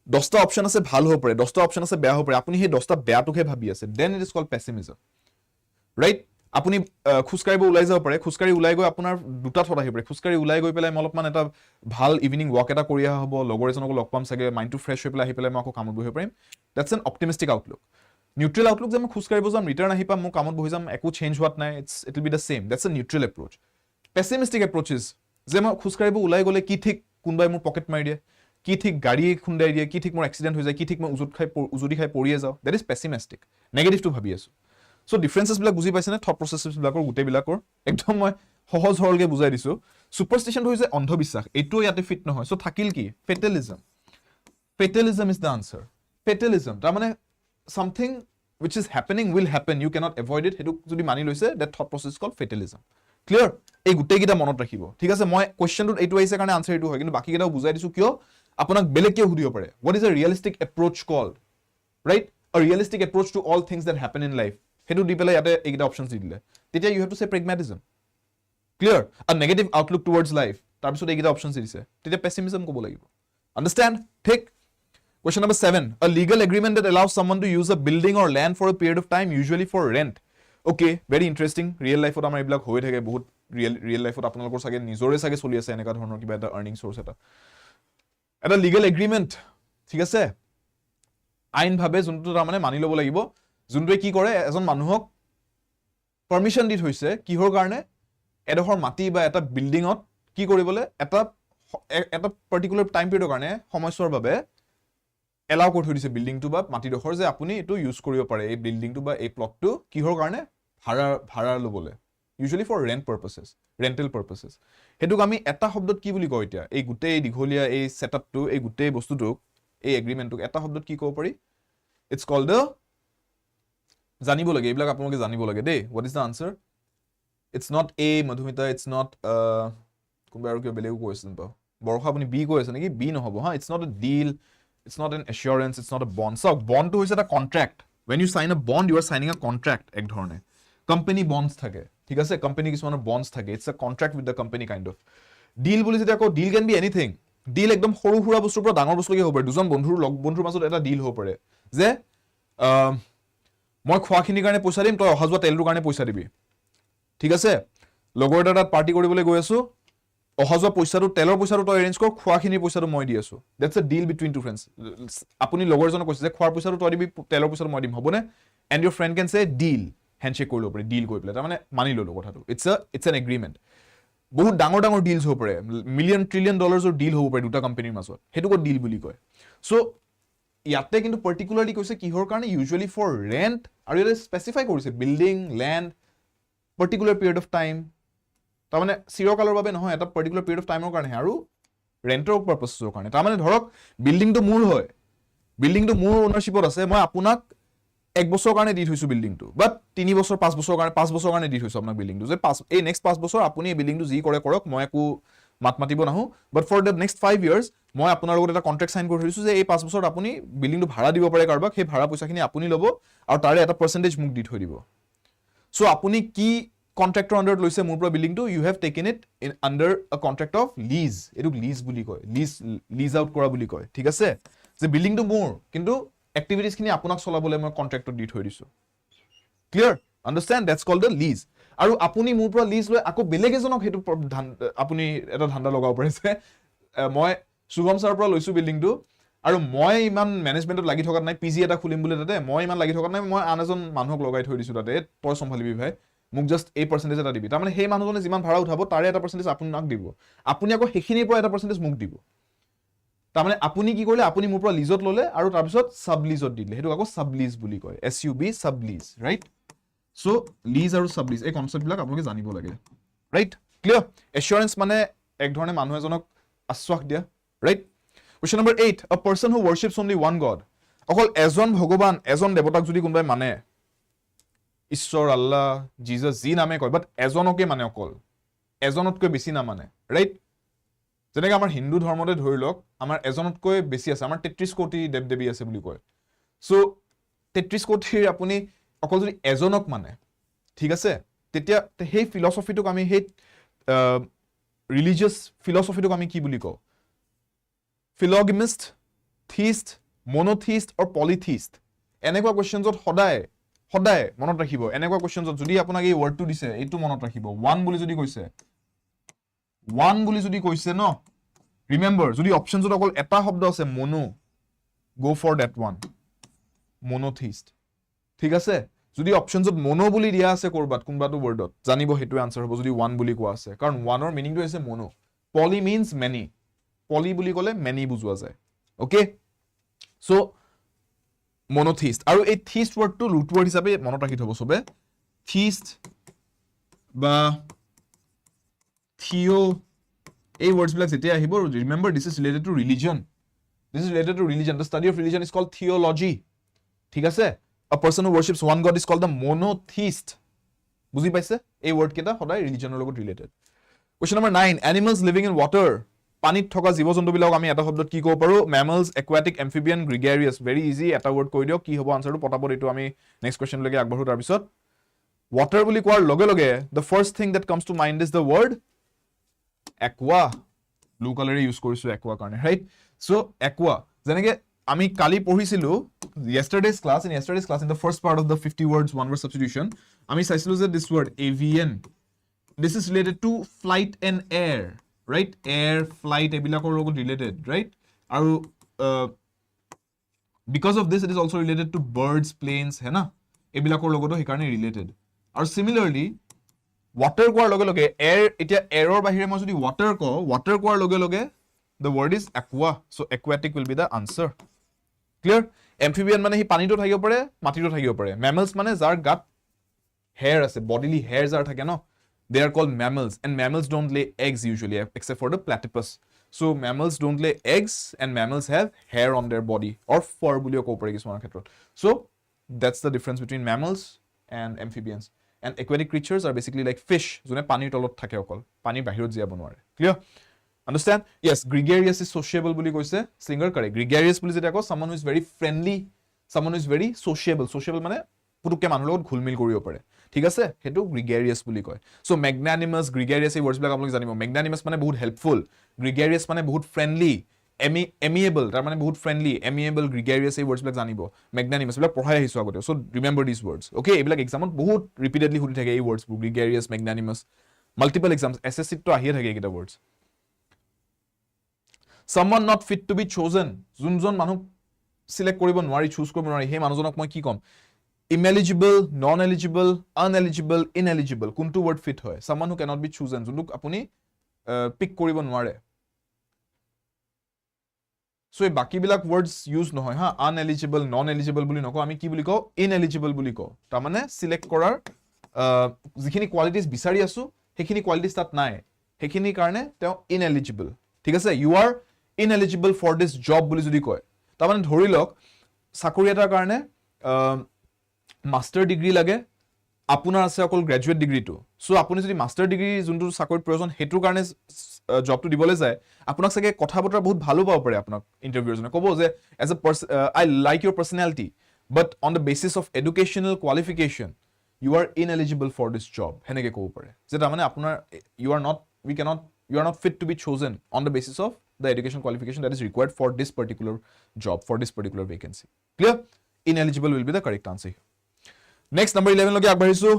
10টা অপচন আছে ভাল হ'ব পাৰে 10টা অপচন আছে বেয়া হ'ব পাৰে আপুনি সেই 10টা বেয়াটোকে ভাবি আছে then it is called pessimism right আপুনি খুচকাৰিব ওলাই যাব পাৰে খুচকাৰি ওলাই গৈ আপোনাৰ দুটা থট আহিব পাৰে খুচকাৰি ওলাই গৈ পেলাই মই অলপমান এটা ভাল ইভিনিং ৱাক এটা কৰি অহা হ'ব লগৰ এজনক লগ পাম চাগে মাইণ্ডটো ফ্ৰেছ হৈ পেলাই আহি পেলাই মই আকৌ কামত বহিব পাৰিম that's an optimistic outlook neutral outlook যে মই খুচকাৰিব যাম ৰিটাৰ্ণ আহি পাম মই কামত বহি যাম একো চেঞ্জ হোৱাত নাই it will be the same that's a neutral approach pessimistic approach is যে মই খুচকাৰিব ওলাই গ'লে কি ঠিক কোনোবাই মোৰ পকেট মাৰি দিয়ে কি ঠিক গাড়ী খুন্দাই দিয়ে কি ঠিক মোৰ এক্সিডেণ্ট হৈ যায় কি ঠিক মই উজুতি খাই পৰিয়ে যাওঁ দ্যাট ইজ পেছিমিষ্টিক নেগেটিভটো ভাবি আছো সো ডিফাৰেন্সেছবিলাক বুজি পাইছেনে থট প্ৰচেছবিলাকৰ গোটেইবিলাকৰ একদম মই সহজ সৰলকৈ বুজাই দিছো সুপাৰষ্টিশ্যনটো হৈছে অন্ধবিশ্বাস এইটো ইয়াতে ফিট নহয় সো থাকিল কি ফেটেলিজম ইজ দ্য আনসাৰ ফেটেলিজম তাৰমানে something which is happening will happen you cannot avoid it হেতু যদি মানি লৈছে that thought process is called fatalism clear এই গোটেই কিটা মনত ৰাখিব ঠিক আছে মই কোৱেশ্চনটোত এইটো আহিছে কাৰণে আনসাৰ এইটো হয় কিন্তু বাকি কিটাও বুজাই দিছো কিয় আপোনাক বেলেগ কিয় সুধিব পাৰে what is a realistic approach called right a realistic approach to all things that happen in life হেতু দি পেলাই ইয়াতে এইকিটা অপচনছ দি দিলে তেতিয়া you have to say pragmatism clear a negative outlook towards life তাৰপিছত এইকিটা অপচনছ দিছে তেতিয়া pessimism ক'ব লাগিব understand ঠিক Question number 7. A legal agreement that allows someone to use a building or land for a period of time, usually for rent. Okay, very interesting. Real life আমাৰ এইবিলাক হৈ থাকে বহুত real life আপোনালোকৰ সাগে নিজৰে সাগে চলি আছে এনেকা ধৰণৰ কিবা এটা earning source এটা legal agreement ঠিক আছে আইন ভাবে যোনটো তাৰমানে মানি ল'ব লাগিব যোনটোৱে কি কৰে এজন মানুহক পাৰমিশন দি থৈছে কিহৰ কাৰণে এডোখৰ মাটি বা এটা বিল্ডিংত কি কৰিবলে এটা পাৰ্টিকুলাৰ টাইম পিৰিয়ডৰ কাৰণে সময়ছোৱাৰ বাবে এলাউ কৰি থৈ দিছে বিল্ডিংটো বা মাটিডোখৰ যে আপুনি এটো ইউজ কৰিব পাৰে এই বিল্ডিংটো বা এই প্লটটো কিহৰ কাৰণে ভাড়া ল'বলে ইউজুৱেলি ফৰ ৰেন্টেল পাৰপাসেস হেতুক আমি এটা শব্দত কি বুলি কয় এতিয়া এই গুটেই দিঘলিয়া এই সেটআপটো এই গুটেই বস্তুটোক এই এগ্ৰিমেন্টটোক এটা শব্দত কি ক'ব পাৰি ইটস কল্ড দ্য জানিব লাগে এইবিলাক আপোনালোকে জানিব লাগে দেই what is the answer it's not A Madhumita it's not কোনবা আৰু কি বেলেগ কোৱেশ্চন পাও বৰখা আপুনি বি কৈ আছে নেকি বি নহব হা it's not a deal It's not an assurance, it's not a bond. So, bond to is a contract. When you sign a bond, you are signing a contract. Ek dhorne. Company bonds thake. Thik ase company kisman bonds thake. It's a contract with the company kind of. Deal boli jeta ko deal can be anything. Deal ekdom horu hura bostur pura dangor bostur ke hobe. Dujon bondhur mazot eta deal ho pare. Je moi khwa khini karone poisa dim toy ohajwa telru karone poisa dibi. Thik ase logor eta party koribole goi asu অহজোৱা পইচাটো তেলৰ পইচাটো তই arrange কৰ খোৱাখিনিৰ পইচাটো মই দি আছো that's a deal between two friends আপুনি লগৰজনক কৈছে যে খোৱাৰ পইচাটো তই দিবি তেলৰ পইচাটো মই দিম হ'বনে এণ্ড ইউৰ ফ্ৰেণ্ড কেন সে ডিল হ্যান্ডশেক কৰি ল'ব পাৰে ডিল কৰি পেলাই তাৰমানে মানি ল'লো কথাটো ইটস এন এগ্ৰিমেণ্ট বহুত ডাঙৰ ডাঙৰ ডিলছ হ'ব পাৰে মিলিয়ন ট্ৰিলিয়ন ডলাৰ্ছৰ ডিল হ'ব পাৰে দুটা কোম্পানীৰ মাজত হেতুক ডিল বুলি কয় সো ইয়াতে কিন্তু পাৰ্টিকুলাৰলি কৈছে কিহৰ কাৰণে ইউজুৱেলি ফৰ ৰেন্ট আৰু ইয়াতে স্পেসিফাই কৰিছে building land particular period of time তাৰমানে চিৰকালৰ বাবে নহয় এটা পাৰ্টিকুলাৰ পিৰিয়ড অফ টাইমৰ কাৰণে আৰু ৰেন্টৰ পাৰপাসৰ কাৰণে তাৰমানে ধৰক বিল্ডিংটো মোৰ হয় বিল্ডিংটো মোৰ ওনাৰশিপত আছে মই আপোনাক এক বছৰ কাৰণে দি থৈছো বিল্ডিংটো বাট 3 বছৰ 5 বছৰ কাৰণে দি থৈছো আপোনাক বিল্ডিংটো যে এই নেক্সট 5 বছৰ আপুনি এই বিল্ডিংটো যি কৰে কৰক মই একো মাতিব নাহো বাট ফৰ দ্য নেক্সট 5 ইয়াৰ্স মই আপোনাৰ লগত এটা কন্ট্ৰাক্ট সাইন কৰি থৈছো যে এই 5 বছৰত আপুনি বিল্ডিংটো ভাড়া দিব পাৰে কাৰোবাক সেই ভাড়া পইচাখিনি আপুনি ল'ব আৰু তাৰে এটা পাৰ্সেন্টেজ মোক দি থৈ দিব সো আপুনি কি contractor under লৈছে মোৰ পৰা বিল্ডিংটো you have taken it in under a contract of lease এটো lease বুলি কয় lease out কৰা বুলি কয় ঠিক আছে যে বিল্ডিংটো মোৰ কিন্তু এক্টিভিটিজ খিনি আপোনাক চলাবলৈ মই কন্ট্ৰাক্টত দি থৈ দিছো clear understand that's called the lease আৰু আপুনি মোৰ পৰা লিজ লৈ আকৌ বেলেগ এজনক হেতু আপুনি এটা ধান্দা লগাব পাৰে যে মই শুভম ছাৰৰ পৰা লৈছো বিল্ডিংটো আৰু মই ইমান মেনেজমেন্টত লাগি থকা নাই পিজি এটা খুলিম বুলি তাতে মই ইমান লাগি থকা নাই মই আন এজন মানুহক লগাই থৈ দিছো তাতে তই সম্ভালিবি ভাই মোক জাস্ট এই পার্সেন্টেজ এটা দিবি তাৰমানে সেই মানুহজনে যিমান ভাড়া উঠাব তাৰে এটা পাৰ্সেন্টেজ আপোনাক দিব আপুনি আকৌ সেইখিনিৰ পৰা এটা পাৰ্সেন্টেজ মোক দিব তাৰমানে আপুনি কি কৰিলে আপুনি মোৰ পৰা লিজত ললে আৰু তাৰ পিছত সাব লিজত দিলে হেতু আকৌ সাব লিজ বুলি কয় SUB sub lease right so lease আৰু সাব লিজ এই কনসেপ্ট বিলাক আপোনালোকে জানিব লাগে ৰাইট ক্লিয়াৰ এশ্যোৰেন্স মানে এক ধৰণে মানুহ এজনক আশ্বাস দিয়া right question number 8 a person who worships only one god অকল এজন ভগৱান এজন দেৱতাক যদি কোনোবাই মানে ঈশ্বৰ আল্লাহ জিজাস যি নামে কয় বাট এজনকে মানে অকল এজনতকৈ বেছি না মানে ৰাইট যেনেকৈ আমাৰ হিন্দু ধৰ্মতে ধৰি লওক আমাৰ এজনতকৈ বেছি আছে আমাৰ 33 কোটি দেৱ দেৱী আছে বুলি কয় সো 33 কোটিৰ আপুনি অকল যদি এজনক মানে ঠিক আছে তেতিয়া সেই ফিলসফিটোক আমি সেই ৰিলিজিয়াছ ফিলসফিটোক আমি কি বুলি কওঁ ফিলগমিষ্ট থিষ্ট মনোথিষ্ট অৰ পলিথিষ্ট এনেকুৱা কোৱেশ্চনছত সদায় মনত ৰাখিব এনেকুৱা কোৱেশ্চনছত যদি আপোনাক এই ওয়াৰ্ডটো দিছে এইটো মনত ৰাখিব ওৱান বুলি যদি কৈছে ন ৰিমেম্বৰ যদি অপচনছত অকল এটা শব্দ আছে মনো গো ফৰ দ্যাট ওয়ান মনোথিষ্ট ঠিক আছে যদি অপচনছত মনো বুলি দিয়া আছে কৰবাত কোনবাটো ওয়াৰ্ডত জানিব হেতু আনসাৰ হ'ব যদি ওয়ান বুলি কোৱা আছে কাৰণ ওয়ানৰ মিনিংটো হৈছে মনো পলি মিন্স মেনি পলি বুলি ক'লে মেনি বুজোৱা যায় ওকে সো মনোথিষ্ট আৰু এই থিষ্ট ওয়াৰ্ডটো ৰুট ওয়াৰ্ড হিচাপে মনত ৰাখি থব সবে থিষ্ট বা থিও এই ওয়াৰ্ডছ বিলাক যেতিয়া আহিব remember this is related to religion the study of religion is called theology ঠিক আছে a person who worships one god is called the monotheist বুজি পাইছে এই ওয়ার্ড কেটা সদায় ৰিলিজনৰ লগত related question number 9 animals living in water পানীত থকা জীৱ-জন্তু বিলাক আমি এটা শব্দত কি ক'ব পাৰো mammals aquatic amphibian gregarious very easy এটা ওয়াৰ্ড কৈ দিও কি হ'ব আনসাৰটো পটাপট এটো আমি নেক্সট কোৱেশ্চন লৈকে আগবঢ়ো তাৰ পিছত water বুলি কোৱাৰ লগে লগে the first thing that comes to mind is the word aqua blue color use কৰিছো aqua কাৰণে right so aqua যেনেকে আমি কালি পঢ়িছিলো yesterday's class in the first part of the 50 words one word substitution আমি চাইছিলো যে this word avian this is related to flight and air right air flight এবিলাকৰ লগত related right আৰু because of this it is also related to birds planes है ना এবিলাকৰ লগতো হেকাৰণে related আৰু similarly water কোৱাৰ লগে লগে air এতিয়া airৰ বাহিৰে মই যদি water কোৱাৰ লগে লগে the word is aqua so aquatic will be the answer clear amphibian মানে হি পানীটো থাকিব পাৰে মাটিটো থাকিব পাৰে mammals মানে যাৰ গাত hair আছে bodily hairs are থাকে ন they are called mammals and mammals don't lay eggs usually except for the platypus so mammals don't lay eggs and mammals have hair on their body or fur বুলিও ক'ব পাৰি কিছুমান ক্ষেত্ৰত so that's the difference between mammals and amphibians and aquatic creatures are basically like fish যোনে পানীৰ তলত থাকে অকল পানীৰ বাহিৰত জিয়াব নোৱাৰে clear understand yes gregarious is sociable বুলি কৈছে singer correct gregarious বুলি যেটা কও someone who is very friendly someone who is very sociable মানে পুতুককে মানুহৰ লগত ঘুলমিল কৰিব পাৰে ঠিক আছে হেতু gregarious বুলি কয় so magnanimous gregarious এই words বিলাক আপোনালোকে জানিব magnanimous মানে বহুত helpful gregarious মানে বহুত friendly amiable তাৰ মানে বহুত friendly amiable gregarious এই words বিলাক জানিব magnanimous বিলাক পঢ়াই আহিছো আগতে so remember these words okay এইবিলাক এক্সামত বহুত repeatedly সুধি থাকে এই words gregarious magnanimous multiple exams SSC তো আহিয়ে থাকে এইটা words someone not fit to be chosen যোনজন মানুহ সিলেক্ট কৰিব নোৱাৰি চুজ কৰিব নোৱাৰি হে মানুহজনক মই কি কম ineligible non eligible uneligible ineligible কোনটো word fit হয় someone who cannot be chosen যোনটো আপুনি পিক কৰিব নোৱাৰে so এই বাকি বিলাক words use নহয় হা uneligible non eligible বুলি নকও আমি কি বুলি কও ineligible বুলি কও তাৰ মানে সিলেক্ট কৰাৰ যিখিনি কোৱালিটিজ বিচাৰি আছো হেখিনি কোৱালিটিজ তাত নাই হেখিনি কাৰণে তেও ineligible ঠিক আছে you are ineligible for this job বুলি যদি কয় তাৰ মানে ধৰি লওক চাকৰি এটাৰ কাৰণে মাস্টাৰ ডিগ্ৰী লাগে আপোনাৰ আছে অকল গ্ৰেজুৱেট ডিগ্ৰীটো সো আপুনি যদি মাস্টাৰ ডিগ্ৰী যোনটো চাকৰিত প্ৰয়োজন হেতুৰ কাৰণে জবটো দিবলৈ যায় আপোনাক সকে কথা বতৰা বহুত ভালো পাব পাৰে আপোনাক ইন্টাৰভিউজনে ক'ব যে as a I like your personality but on the basis of educational qualification you are ineligible for this job হেনেকে ক'ব পাৰে যে তাৰ মানে আপোনাৰ you are not fit to be chosen on the basis of the education qualification that is required for this particular job for this particular vacancy clear ineligible will be the correct answer next number 11 लगे आगबाढ़िसु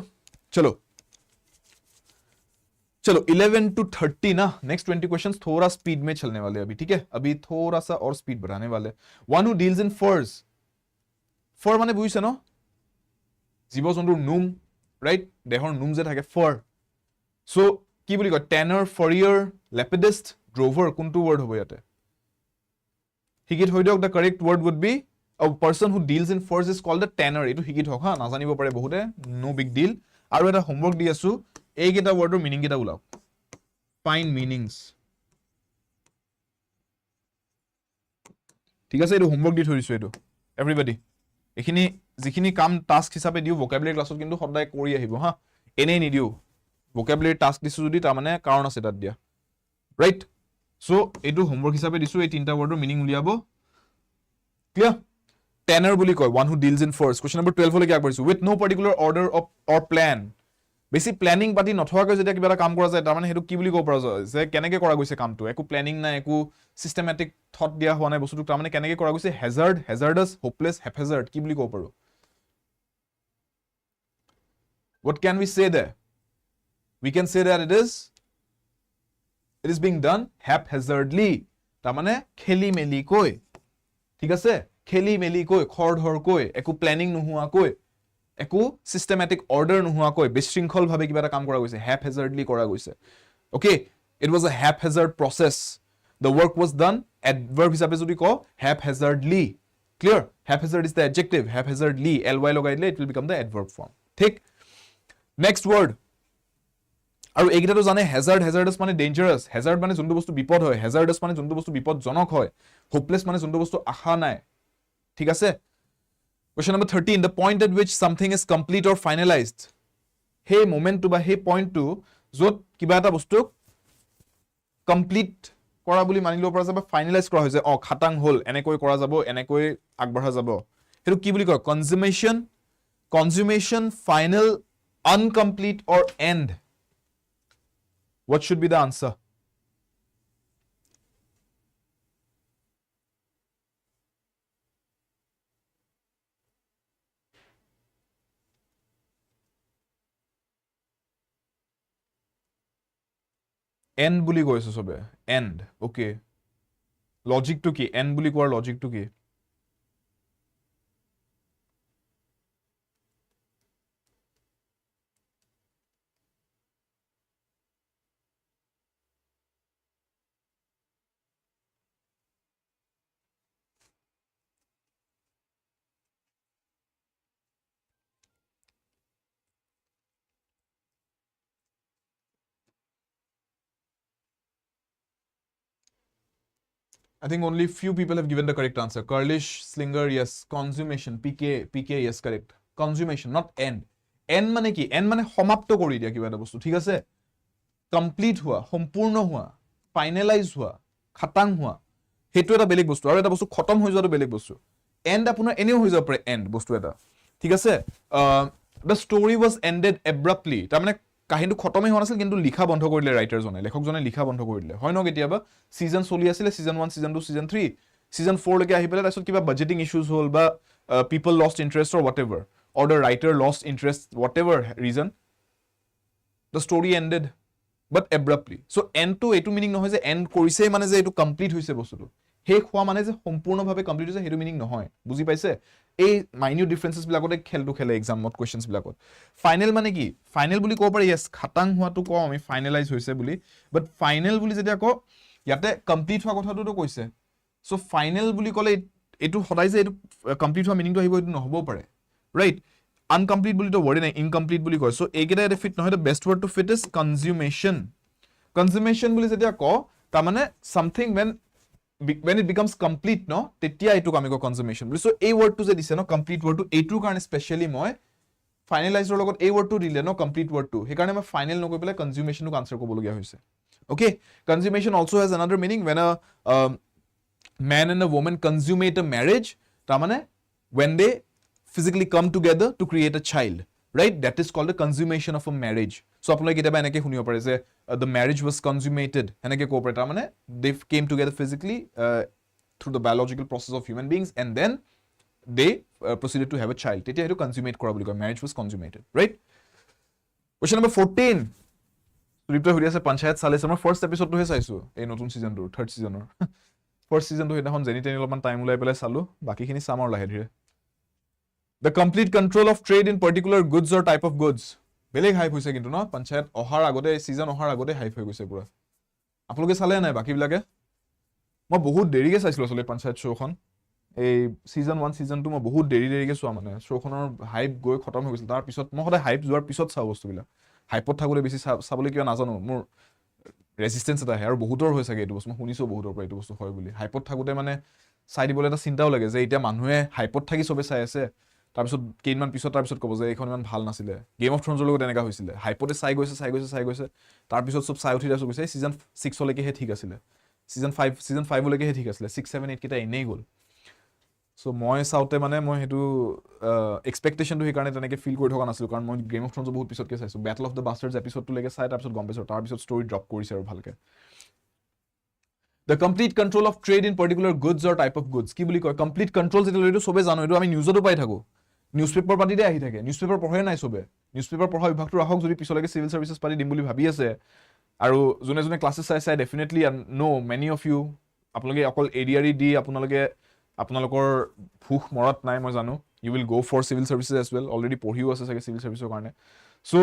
चलो 11 to 30 ना next 20 questions थोड़ा speed में चलने वाले अभी ठीक है अभी थोड़ा सा और स्पीड बढ़ाने वाले one who deals in furs fur माने बुझिছে न জীৱ-জন্তুৰ নুম ৰাইট দেহৰ নুম যে থাকে fur so কি বুলি কয় tanner furrier lepidist drover কোনটো word হ'ব ইয়াতে হিকিত হৈ দিওক the correct word would be a person who deals in furs is called a tanner এটো হিকিত হক হা নাজানিব পাৰে বহুতে no big deal আৰু এটা হোমৱৰ্ক দি আছো এই কেটা ওয়াৰ্ডৰ মিনিং কেটা উলাও find meanings ঠিক আছে এটো হোমৱৰ্ক দি থৈছো এটো everybody এখিনি যিখিনি কাম টাস্ক হিচাপে দিও ভোকাবুলাৰি ক্লাছত কিন্তু সদায় কৰি আহিব হা এনে নিদিও ভোকাবুলাৰি টাস্ক দিছো যদি তা মানে কাৰণ আছে তাত দিয়া ৰাইট সো এটো হোমৱৰ্ক হিচাপে দিছো এই তিনটা ওয়াৰ্ডৰ মিনিং উলিয়াব ক্লিয়াৰ tenor বুলি কয়, one who deals in force. Question number 12 হলৈকে আগবাঢ়িছো. With no particular order or plan. বেছি প্ল্যানিং পাতি নথকাকৈ যেতিয়া কিবা এটা কাম কৰা যায়, তাৰমানে সেইটো কি বুলি ক'ব পৰা যায় যে কেনেকৈ কৰা গৈছে কামটো, একো প্লেনিং নাই, একো চিষ্টেমেটিক থট দিয়া হোৱা নাই বস্তুটো, তাৰমানে কেনেকৈ কৰা গৈছে, হেজাৰ্ড, হেজাৰ্ডাছ, হোপলেছ, হেপহেজাৰ্ড, কি বুলি ক'ব পাৰো? What can we say there? We can say that it is being done haphazardly. তাৰমানে খেলি মেলি কৈ, ঠিক আছে, খেলি মেলি কৈ, খৰধৰ কৈ, একো প্লেনিং নোহোৱাকৈ, একো systematic order নোহোৱাকৈ বিশৃংখলভাৱে কিবা এটা কাম কৰা গৈছে, haphazardly কৰা গৈছে. Okay, it was a haphazard process. The work was done, adverb হিচাপে যদি কওঁ, haphazardly. Clear? Haphazard is the adjective, haphazardly, ly লগাই দিলে, it will become the adverb form. ঠিক? Next word. আৰু এইকেইটাটো জানে, hazard, hazardous মানে dangerous, hazard মানে যোনটো বস্তু বিপদ হয়, hazardous মানে যোনটো বস্তু বিপদজনক হয়, hopeless মানে যোনটো বস্তু আশা নাই. ঠিক আছে? Question number 13, the point at which something is complete or finalized. Hey moment to ba hey point to jot kiba eta bostu complete kora boli mani lo para jaba, finalize kora hoise, o khatang hol enekoi kora jabo, enekoi agbadha jabo, hetu ki boli koy? Consummation, final, incomplete or end. What should be the answer? End বুলি কৈছে সবে, end. Okay, logic to কি? End বুলি কোৱাৰ logic to কি? I think only few people have given the correct answer. Carlish, Slinger, yes. Consummation, PK, yes, correct. Consummation, not end. End মানে কি? End মানে সমাপ্ত কৰি দিয়া কিবা এটা বস্তু, ঠিক আছে? কমপ্লিট হোৱা, সম্পূৰ্ণ হোৱা, ফাইনেলাইজ হোৱা, খাটাং হোৱা, সেইটো এটা বেলেগ বস্তু, আৰু এটা বস্তু খতম হৈ যোৱাটো বেলেগ বস্তু. End আপোনাৰ এনেও হৈ যাব পাৰে, end বস্তু এটা, ঠিক আছে? The story was ended abruptly. তাৰমানে কাহিনীটো খতমেই হোৱা নাছিল, কিন্তু লিখা বন্ধ কৰি দিলে ৰাইটাৰজনে, লেখকজনে লিখা বন্ধ কৰি দিলে, হয় ন? কেতিয়াবা সিজন চলি আছিলে, সিজন 1, সিজন 2, সিজন 3, সিজন 4 লৈকে আহি পেলাই তাৰপিছত কিবা বাজেটিং ইছ্যুজ হ'ল বা people lost interest or whatever, or the writer lost interest, whatever reason, the story ended but abruptly. So' এণ্ডটো এইটো মিনিং নহয় যে এণ্ড কৰিছেই মানে যে এইটো কমপ্লিট হৈছে বস্তুটো, শেষ হোৱা মানে যে সম্পূৰ্ণভাৱে কমপ্লিট হৈছে, সেইটো মিনিং নহয়, বুজি পাইছে? এই মাইনিউট ডিফাৰেঞ্চেছ বিলাকতে খেলটো খেলে এক্সামত, কুৱেশ্যনছ বিলাকত. ফাইনেল মানে কি? ফাইনেল বুলি ক'ব পাৰি, য়েছ, খাটাং হোৱাটো কওঁ আমি, ফাইনেলাইজ হৈছে বুলি, বাট ফাইনেল বুলি যেতিয়া কওঁ, ইয়াতে কমপ্লিট হোৱা কথাটোতো কৈছে. চ' ফাইনেল বুলি ক'লে এইটো সদায় যে এইটো কমপ্লিট হোৱা মিনিংটো আহিব, এইটো নহ'বও পাৰে, ৰাইট? আনকমপ্লিট বুলিতো ৱৰ্ডে নাই, ইনকমপ্লিট বুলি কয়. চ' এইকেইটা ইয়াতে ফিট নহয়, the best word to fit is consummation. Consummation বুলি যেতিয়া কওঁ, তাৰমানে something when it becomes complete, no, তেতিয়া এইটোক আমি কওঁ কনজিউমেশ্যন বুলি. চ' এই ৱৰ্ডটো যে দিছে ন, কমপ্লিট ৱৰ্ডটো, এইটোৰ কাৰণে স্পেচিয়েলি মই ফাইনেলাইজৰ লগত এই ৱৰ্ডটো দিলে ন, কমপ্লিট ৱৰ্ডটো, সেইকাৰণে মই ফাইনেল নকৈ পেলাই কনজিউমেশ্যনক আনচাৰ কৰিবলগীয়া হৈছে. Okay, consummation also has another meaning. When a man and a woman consummate a marriage, tamane when they physically come together to create a child, right? That is called the consummation of a marriage. So apnalok ketaba enake hunibo pare je the marriage was consummated, enake ko pare, tamane they came together physically through the biological process of human beings, and then they proceeded to have a child. Tetia etu consummate kora boli koy, marriage was consummated, right? Question number 14. Reply হৈ আছে, পঞ্চায়ত চালিছে, মই first এপিছডটোহে চাইছো এই নতুন ছিজনটোৰ, third ছিজনৰ। First ছিজনটো সেইদিনাখন যেনি তেনি অলপমান টাইম ওলাই পেলাই চালো, বাকীখিনি চাম আৰু লাহে ধীৰে। The complete control of trade in particular goods or type of goods, বেলেগ হাইপ হৈছে কিন্তু ন, পঞ্চায়ত অহাৰ আগতে, ছিজন অহাৰ আগতে হাইপ হৈ গৈছে পুৰা। আপোনালোকে চালে নাই বাকীবিলাকে? মই বহুত দেৰিকে চাইছিলো আচলতে পঞ্চায়ত শ্ব'খন, এই ছিজন 1 ছিজন 2 মই বহুত দেৰিকে চোৱা, মানে শ্ব'খনৰ হাইপ গৈ খতম হৈ গৈছিল। তাৰপিছত মই সদায় হাইপ যোৱাৰ পিছত চাওঁ বস্তুবিলাক, হাইপত থাকোঁতে বেছি চাবলৈ কিবা নাজানো, মোৰ ৰেজিষ্টেঞ্চ এটা আহে, আৰু বহুতৰ হৈ চাগে এইটো বস্তু, মই শুনিছোঁ বহুতৰ পৰা এইটো বস্তু হয় বুলি। হাইপত থাকোঁতে মানে চাই দিবলৈ এটা চিন্তাও লাগে যে এতিয়া মানুহে হাইপত থাকি চবে চাই আছে, তাৰপিছত কেইদিনমান পিছত তাৰপিছত ক'ব যে এইখন ইমান ভাল নাছিলে। গেম অফ থ্ৰনছৰ লগত এনেকুৱা হৈছিলে, হাইপতে চাই গৈছে তাৰপিছত চব চাই উঠি তাৰপিছত গৈছে ছিজন 6লৈকেহে ঠিক আছিলে, ছিজন 5লৈকেহে ঠিক আছিলে, 6, 7, 8 কেইটা এনেই গ'ল। সো মই চাওঁতে মানে মই হেতু এক্সপেক্টেশনটো হে কাৰণে তেনেকে ফিল কৰি থকা নাছিলো কাৰণ মই গেম অফ থ্ৰোনছ বহুত পিছতকে চাইছো ব্যাটল অফ দ্য বাষ্টাৰ্ডছ এপিসোডটো লৈকে চাই তাৰ পিছত গম পাইছো তাৰ পিছত ষ্টৰি ড্ৰপ কৰিছে আৰু ভালকে The complete control of trade in particular goods or type of goods. কি বুলি কয় complete control যেটা লইটো সবে জানো এটো আমি নিউজতো পাই থাকো নিউজপেপাৰ পাতিতে আহি থাকে নিউজপেপাৰ পঢ়ে নাই সবে নিউজপেপাৰ পঢ়া বিভাগটো ৰাখক যদি পিছলৈকে সিভিল সাৰ্ভিসেস পাতি দিম বুলি ভাবি আছে আৰু জনে জনে ক্লাसेस চাই definitely know many of you আপোনালোকে অকল ADRE দি আপোনালোকৰ ভুখ মৰত নাই মই জানো you will go for civil services as well already পঢ়িও আছে চাগে civil services কাৰণে so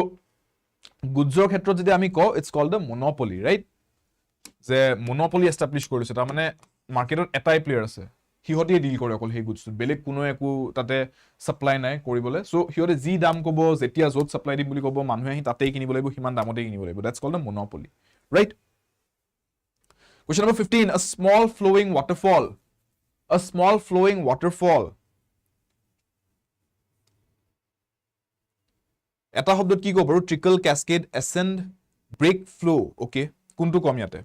গুডজৰ ক্ষেত্ৰত যদি আমি কও it's called the monopoly right যে মনোপলি এস্টাবলিশ কৰিছে তাৰ মানে মাৰ্কেটত এটাই প্লেয়াৰ আছে হিহতিয়ে ডিল কৰে অকল হে গুডছটো বেলেগ কোনো একো তাতে সাপ্লাই নাই কৰিবলে সো হিহতে জি দাম কব যেতিয়া যত সাপ্লাই দিম বুলি কব মানুহে আহি তাতেই কিনিব লাগিব হিমান দামতেই কিনিব লাগিব that's called a monopoly right question number 15 a small flowing waterfall এটা শব্দত কি কব trickle cascade ascend break flow okay কোনটো কম ইয়াতে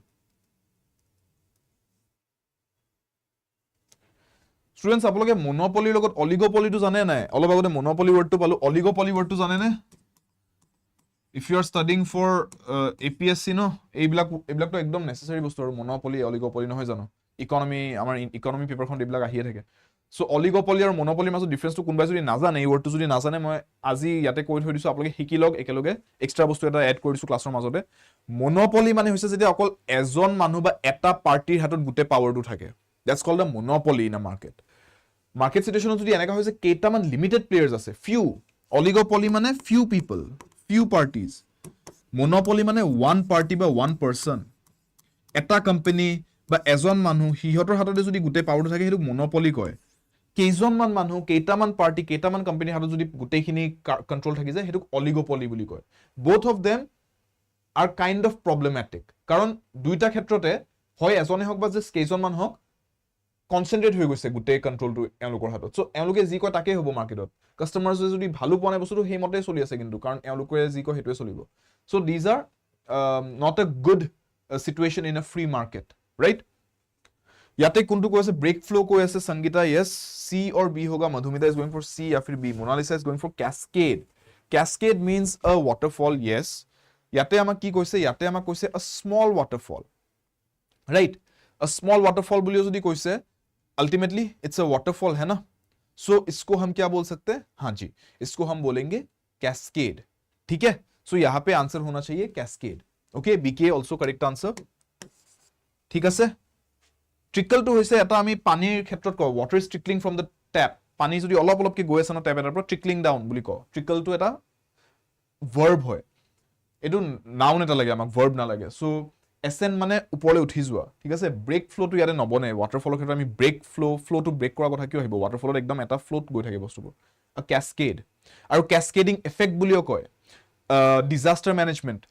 Students, আপোনালোকে মনোপলিৰ লগত অলিগোপলিটো জানে নাই অলপ আগতে মনোপলি ওয়াৰ্ডটো পালো অলিগোপলি ওয়াৰ্ডটো জানে নে if you are studying for APSC no এইবিলাকটো একদম নেসেসারি বস্তু আৰু মনোপলি অলিগোপলি নহয় জানো ইকোনমি আমাৰ ইকোনমি পেপাৰখন এইবিলাক আহিয়ে থাকে সো অলিগোপলি আৰু মনোপলিৰ মাজত ডিফাৰেন্সটো কোনবাই যদি নাজানে এই ওয়াৰ্ডটো যদি নাজানে মই আজি ইয়াতে কৈ থৈ দিছো আপোনালোকে শিকি লওক একেলগে এক্সট্ৰা বস্তু এটা এড কৰি দিছো ক্লাছৰ মাজতে মনোপলি মানে হৈছে যেতিয়া অকল এজন মানুহ বা এটা পাৰ্টিৰ হাতত গুটে পাৱাৰটো থাকে that's called a monopoly in a market market situation যদি এনেকা হৈছে কেইটামান লিমিটেড প্লেয়াৰ্স আছে few oligopoly মানে few people few parties monopoly মানে one party বা one person এটা কোম্পানী বা এজন মানুহ হিহতৰ হাততে যদি গুটে পাৱাৰটো থাকে হেতু monopoly কয় কেইজনমান মানুহ কেইটামান পাৰ্টি কেইটামান কোম্পানীৰ হাতত যদি গুটেখিনি কন্ট্ৰোল থাকি যায় হেতু oligopoly বুলি কয় both of them are kind of problematic কাৰণ দুইটা ক্ষেত্ৰতে হয় এজনে হক বা যে কেইজনমান হক কনসেন্ট্ৰেট হৈ গৈছে গুটে কন্ট্ৰোলটো এওঁলোকৰ হাতত সো এওঁলোকে যি কয় তাকেই হ'ব মাৰ্কেটত কাস্টমাৰস যদি ভালো পোৱা নাই বস্তুটো সেই মতে চলি আছে কিন্তু কাৰণ এওঁলোকে যি কয় হেতুৱে চলিব so these are not a good situation in a free market right ইয়াতে কোনটো কৈ আছে ব্রেক ফ্লো কৈ আছে Sangeeta yes C or B होगा Madhumita is going for C या फिर B Mona Lisa is going for cascade means a waterfall yes ইয়াতে আমাক কি কৈছে ইয়াতে আমাক কৈছে a small waterfall right a small waterfall বুলিও যদি কৈছে ultimately it's a waterfall है ना so इसको हम क्या बोल सकते हैं हाँ जी इसको हम बोलेंगे cascade ठीक है so यहाँ पे आंसर होना चाहिए cascade okay BK also correct answer ठीक আছে trickle to होइसे এটা আমি পানীৰ ক্ষেত্ৰত কও water is trickling from the tap পানী যদি অলপ অলপ কি গৈ আছে না ট্যাপ এটাৰ পৰা trickling down বুলি কও trickle to এটা verb হয় এটো নাউন এটা লাগে আমাক verb না লাগে so ascend মানে উপৰলে উঠি যোৱা ঠিক আছে ব্ৰেক ফ্লো তো ইয়াতে নবনে ওয়াটাৰফলৰ ক্ষেত্ৰত আমি ব্ৰেক ফ্লো তো ব্ৰেক কৰা কথা কিয় আহিব ওয়াটাৰফলত একদম এটা ফ্লোট গৈ থাকে বস্তুবোৰ আ ক্যাসকেড আৰু ক্যাসকেডিং ইফেক্ট বুলিও কয় ডিজাস্টাৰ ম্যানেজমেন্ট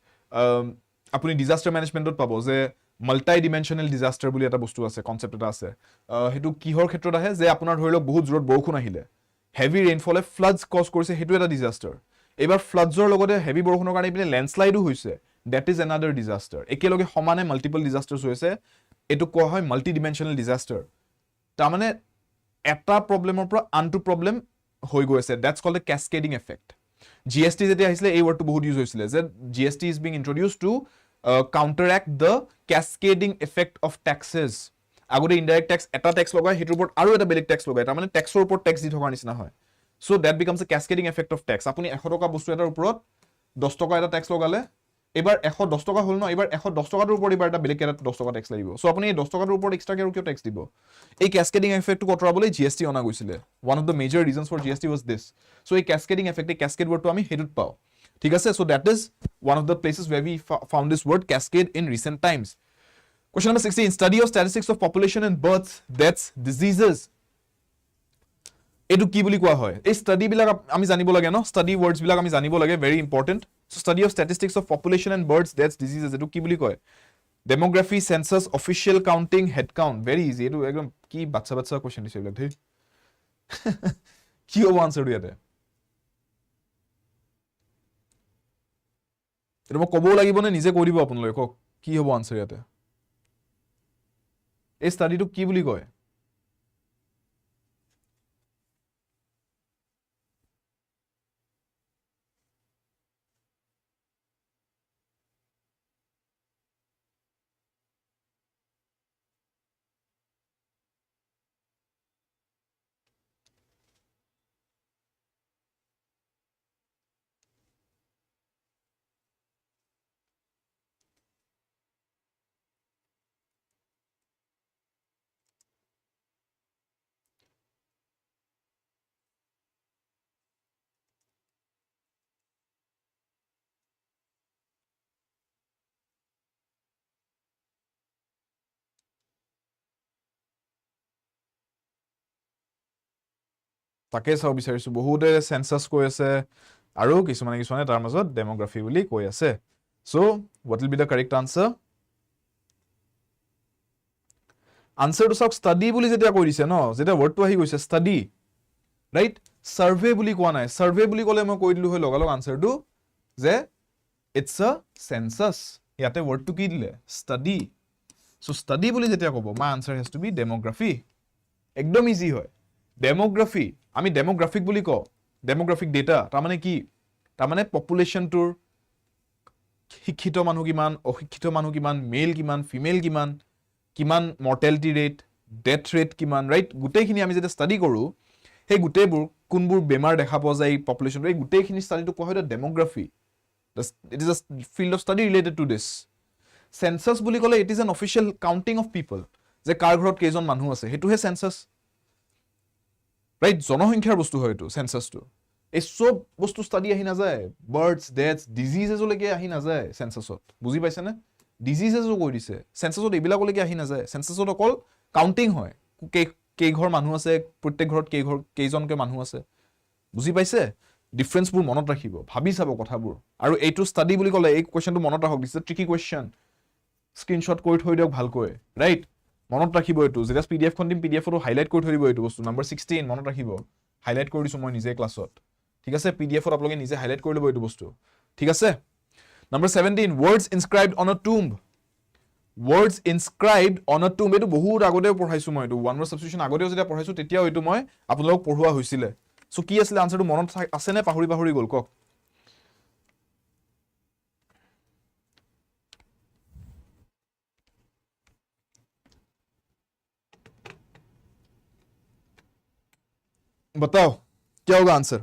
আপুনি ডিজাস্টাৰ ম্যানেজমেন্টত পাবো যে মাল্টি ডিমেনশনাল ডিজাস্টাৰ বুলি এটা বস্তু আছে কনসেপ্ট এটা আছে হেতু কিহৰ ক্ষেত্ৰত আহে যে আপোনাৰ ধৰিলক বহুত জোৰত বৰষুণ আহিলে হেভি ৰেইনফলে ফ্লাডস কজ কৰিছে হেতু এটা ডিজাস্টাৰ এবাৰ ফ্লাডসৰ লগতে হেভি বৰষুণৰ কাৰণে ইপিনে ল্যান্ডস্লাইডো হৈছে that is another disaster একেলগে সমানে মাল্টিপল ডিজাস্টাৰস হৈছে এটো কোৱা হয় মাল্টি ডিমেনশনাল ডিজাস্টাৰ তা মানে এটা প্ৰবলেমৰ পৰা আনটো প্ৰবলেম হৈ গৈছে that's called a cascading effect GST যেতিয়া আহিছিলে এই ওয়াৰ্ডটো বহুত ইউজ হৈছিলে যে GST is being introduced to counteract the cascading effect of taxes আগতে ইনডাইৰেক্ট ট্যাক্স এটা ট্যাক্স লগায় হেতুৰ ওপৰত আৰু এটা বেলেগ ট্যাক্স লগায় তা মানে ট্যাক্সৰ ওপৰত ট্যাক্স দি থকাৰ নিচিনা হয় so that becomes a cascading effect of tax আপুনি 100 টকা বস্তু এটাৰ ওপৰত 10 টকা এটা ট্যাক্স লগালে এবাৰ 110 টকা হল ন এবাৰ 110 টকাৰ ওপৰত এবাৰ এটা বেলেগ এটা 10 টকা ট্যাক্স লাগিব সো আপুনি 10 টকাৰ ওপৰত এক্সট্ৰা কে কিয় ট্যাক্স দিব এই ক্যাসকেডিং এফেক্টটো কটৰাবলৈ GST অনা গৈছিলে one of the major reasons for GST was this so এই ক্যাসকেডিং এফেক্ট এই ক্যাসকেড ওয়ার্ডটো আমি হেতুত পাও ঠিক আছে so that is one of the places where we found this word cascade in recent times question number 16 study of statistics of population and births deaths diseases এটো কি বুলি কোৱা হয় এই স্টাডি বিলাক আমি জানিব লাগে ন স্টাডি ওয়ার্ডস বিলাক আমি জানিব লাগে very important so study of statistics of population and births deaths diseases এটো কি বুলি কয় demography census official counting head count very easy এটো একদম কি বাচ্চা কোশ্চেন দিছে এইবিলাক দেই কি হ'ব আনসাৰ দিয়াতে এটো মই ক'ব লাগিব নে নিজে কৈ দিব আপোনালোকে কক কি হ'ব আনসাৰ ইয়াতে এই স্টাডিটো কি বুলি কয় তাকে চাও বিচাৰিছো বহুতে সেন্সাস কৈ আছে আৰু কিছুমানে তাৰ মাজত ডেমোগ্ৰাফি বুলি কৈ আছে so what will be the correct answer answer to sub study বুলি যেতিয়া কৈ দিছে ন যেতিয়া wordটো আহি গৈছে study right survey বুলি কোৱা নাই survey বুলি ক'লে মই কৈ দিলো হয় লগালগ answerটো যে it's a census ইয়াতে wordটো কি দিলে study so study বুলি যেতিয়া ক'ব my answer has to be demography একদম ইজি হয় demography আমি demographic বুলি কওঁ demographic data তাৰ মানে কি তাৰ মানে population tour শিক্ষিত মানুহ কিমান অশিক্ষিত মানুহ কিমান মেল কিমান ফিমেল কিমান কিমান mortality rate death rate কিমান ৰাইট গুটেইখিনি আমি যেতিয়া ষ্টাডি কৰো হে গুটেইবোৰ কোনবোৰ বেমাৰ দেখা পোৱা যায় পপুলেশ্যন ৰে গুটেইখিনি ষ্টাডিটো কোৱা হয় ডেমোগ্ৰাফি it is a field of study related to this census বুলি ক'লে it is an official counting of people যে কাৰ ঘৰত কেইজন মানুহ আছে হেতুহে census ৰাইট জনসংখ্যাৰ বস্তু হয় এটো censusটো এই সব বস্তু ষ্টাডি আহি না যায় বাৰ্ডস ডেথস ডিজিজেস লৈকে আহি না যায় সেন্সাসত বুজি পাইছে না ডিজিজেসও কৈ দিছে সেন্সাসত এইবিলাক লৈকে আহি না যায় সেন্সাসত অকল কাউন্টিং হয় কেই ঘৰ মানুহ আছে প্ৰত্যেক ঘৰত কেইজনকে মানুহ আছে বুজি পাইছে ডিফাৰেন্সবোৰ মনত ৰাখিব ভাবি চাব কথাবোৰ আৰু এইটো ষ্টাডি বুলি ক'লে এই কোৱেশ্চনটো মনত ৰাখক দিছে ট্ৰিকি কোৱেশ্চন স্ক্ৰিনশ্বট কৰি থৈ দিয়ক ভালকৈ ৰাইট মনত ৰাখিব এইটো যেতিয়া পিডিএফ খন দিম পিডিএফটো হাইলাইট কৰি থৈ দিব এইটো বস্তু নম্বৰ 16 মনত ৰাখিব হাইলাইট কৰি দিছো মই নিজে ক্লাছত ঠিক আছে পিডিএফত আপোনালোকে নিজে হাইলাইট কৰি ল'ব এইটো বস্তু ঠিক আছে number 17 words inscribed on a tomb words inscribed on a tomb এটো বহুত আগতেও পঢ়াইছো মই এটো one word substitution আগতেও যেতিয়া পঢ়াইছো তেতিয়াও এটো মই আপোনালোকক পঢ়ুৱা হৈছিল সো কি আছিল আনসাৰটো মনত আছে নে পাহৰি গল কক बताओ क्या होगा answer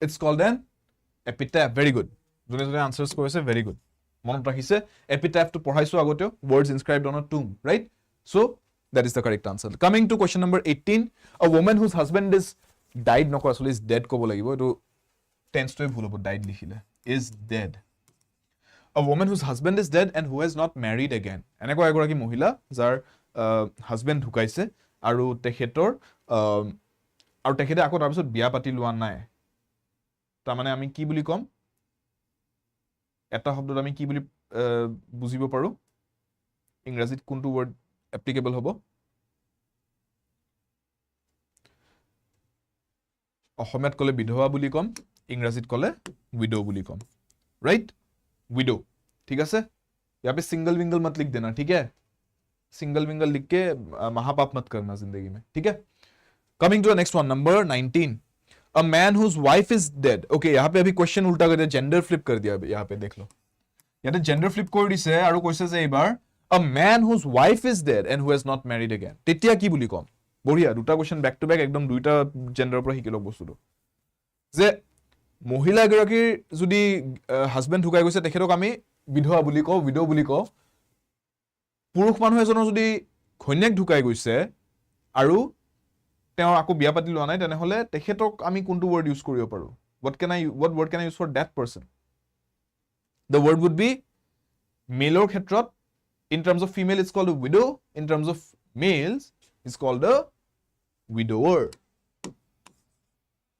it's called an epitaph very good jone jone answers koise very good monot rakhise epitaph to পঢ়াইছো আগতেও words inscribed on a tomb right so that is the correct answer coming to question number 18 a woman whose husband is died no actually is dead kobo lagibo etu tense to bhul hobo died likhile is dead a woman whose husband is dead and who has not married again eneko egoraki mohila jar husband dhukaise aru tekhetor aru tekhete ako tar bisot biya pati lua nai ta mane ami ki buli kom eta শব্দত আমি কি বুলি বুজিব পাৰো ইংৰাজীত কোনটো word applicable hobo অসমীয়াত কলে বিধৱা বুলি কম ইংৰাজীত কলে widow বুলি কম right widow ঠিক আছে यहाँ पे सिंगल विंगल मत लिख देना ठीक है सिंगल विंगल लिख के महापाप मत करना जिंदगी में ठीक है coming to the next one number 19 a man whose wife is dead okay यहाँ पे अभी क्वेश्चन उल्टा कर दिया जेंडर फ्लिप कर दिया यहाँ पे देख लो यहाँ पे जेंडर फ्लिप कर दिसे আৰু কৈছে যে এবাৰ a man whose wife is dead and who has not married again তেতিয়া কি বুলি কম বঢ়িয়া দুটা কোৱেশ্চন ব্যাক টু ব্যাক একদম দুইটা জেন্ডাৰৰ পৰা শিকিলো বস্তুটো যে মহিলা গৰাকীৰ যদি হাজবেণ্ড ঢুকাই গৈছে তেখেতক আমি বিধৱা বুলি কওঁ widow বুলি কওঁ পুৰুষ মানুহ এজনৰ যদি ঘৈণীয়েক ঢুকাই গৈছে আৰু তেওঁ আকো বিয়া পাতি লোৱা নাই তেনেহলে তেখেতক আমি কোনটো word ইউজ কৰিব পাৰো what word can I use for that person the word would be male or ক্ষেত্ৰত in terms of female it's called a widow in terms of males it's called a widower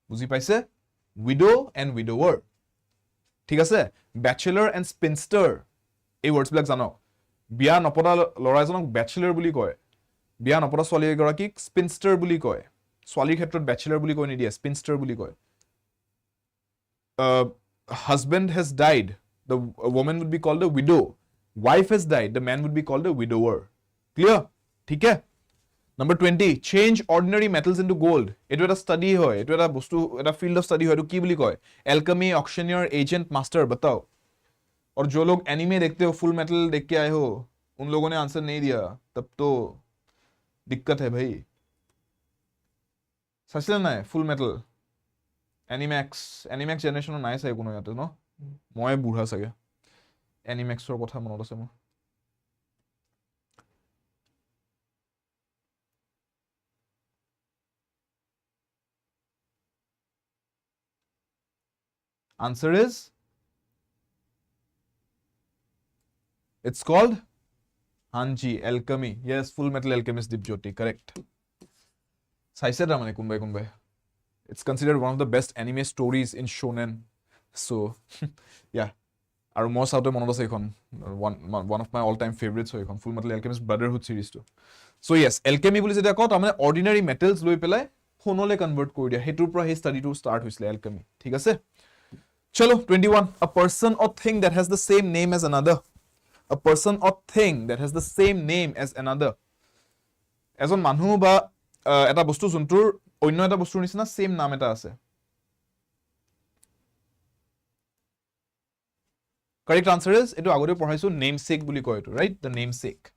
বুজি পাইছে widow and widower ঠিক আছে bachelor and spinster এই words বিলাক জানো বিয়া নপতা লৰা এজনক bachelor বুলি কয় বিয়া নপতা ছোৱালী এগৰাকীক spinster বুলি কয় ছোৱালীৰ ক্ষেত্ৰত bachelor বুলি কয় নিদিয়ে spinster বুলি কয় husband has died the woman would be called a widow wife has died the man would be called a widower clear ठीक है number 20 change ordinary metals into gold etu eta study hoy etu eta bostu eta field of study hoy etu ki boli koy alchemy auctioneer agent master batao और जो लोग anime देखते हो full metal देख के आए हो उन लोगों ने आंसर नहीं दिया तब तो दिक्कत है भाई सचले ना फुल मेटल एनिमैक्स जनरेशन নাই চাই কোনো ইয়াতে ন মই বুঢ়া চাগে এনিমেক্সৰ কথা মনত আছে মোৰ Answer is, it's called Hanji, alchemy. Yes, Full Metal Alchemist Dipjyoti, correct. Saise ramane kumbai. It's considered one of the best anime stories in shonen. So, yeah. Aru more saute monot ase ekhon. One of my all-time favorites hoy ekhon, Full Metal Alchemist Brotherhood series to. So yes, alchemy boli jetia ko tamane ordinary metals loi pelai honole convert kori dia. Hetur pora he study to start hoisle alchemy. Thik ase? Chalo 21. A person or thing that has the same name as another. A person or thing that has the same name as another. Ejon manhu ba eta bostu juntur onno eta bostur nisina same naam eta ase. Correct answer is, etu agore porhaisu namesake buli koy etu, right? The namesake.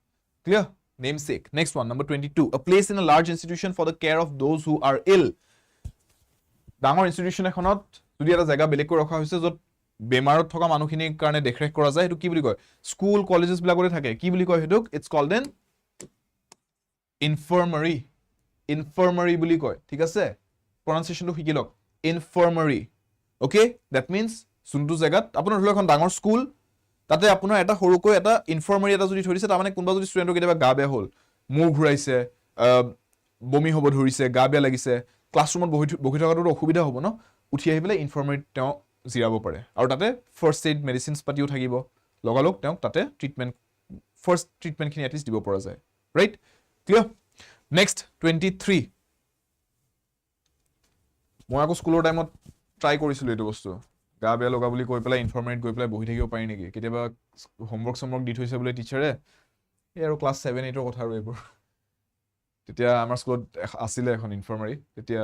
Clear? Namesake. Next one, number 22. A place in a large institution for the care of those who are ill. Dangor institution ekhonot jodi eta jaga belek kori rakha hoise jot bemarot thoka manukhini karone dekhrek kora jay, etu ki buli koy? School colleges bilakore thake, ki buli koy hetuk? It's called an infirmary. Infirmary buli koy. Thik ase? Pronunciation to hikilok. Infirmary. Okay? That means suntu jagat apunar holo ekhon dangor school tate apunar eta horuko eta infirmary eta jodi thorise ta mane kunba jodi student keteba ga be hol mur ঘুরাইছে বমি হব ধৰিছে গা বেয়া লাগিছে ক্লাছৰুমত বহি থকাটো অসুবিধা হ'ব ন উঠি আহি পেলাই infirmary তেও জিৰাব পাৰে আৰু তাতে ফাৰ্ষ্ট এইড মেডিচিনছ পাতিও থাকিব লগালক তেও তাতে ট্ৰিটমেন্ট ফাৰ্ষ্ট ট্ৰিটমেন্ট খিনি এটলিষ্ট দিব পৰা যায় ৰাইট ক্লিয়াৰ নেক্সট 23 মই আকৌ স্কুলৰ টাইমত ট্ৰাই কৰিছিলো এটো বস্তু গা বেয়া লগা বুলি কৈ পেলাই ইনফৰমেট গৈ পেলাই বহি থাকিব পাৰি নেকি কেতিয়াবা হোমৱৰ্ক দি থৈছে বোলে টিচাৰে এই আৰু ক্লাছ 7 8 ৰ কথা আৰু এইবোৰ তেতিয়া আমাৰ স্কুলত আছিল এখন ইনফৰমাৰী তেতিয়া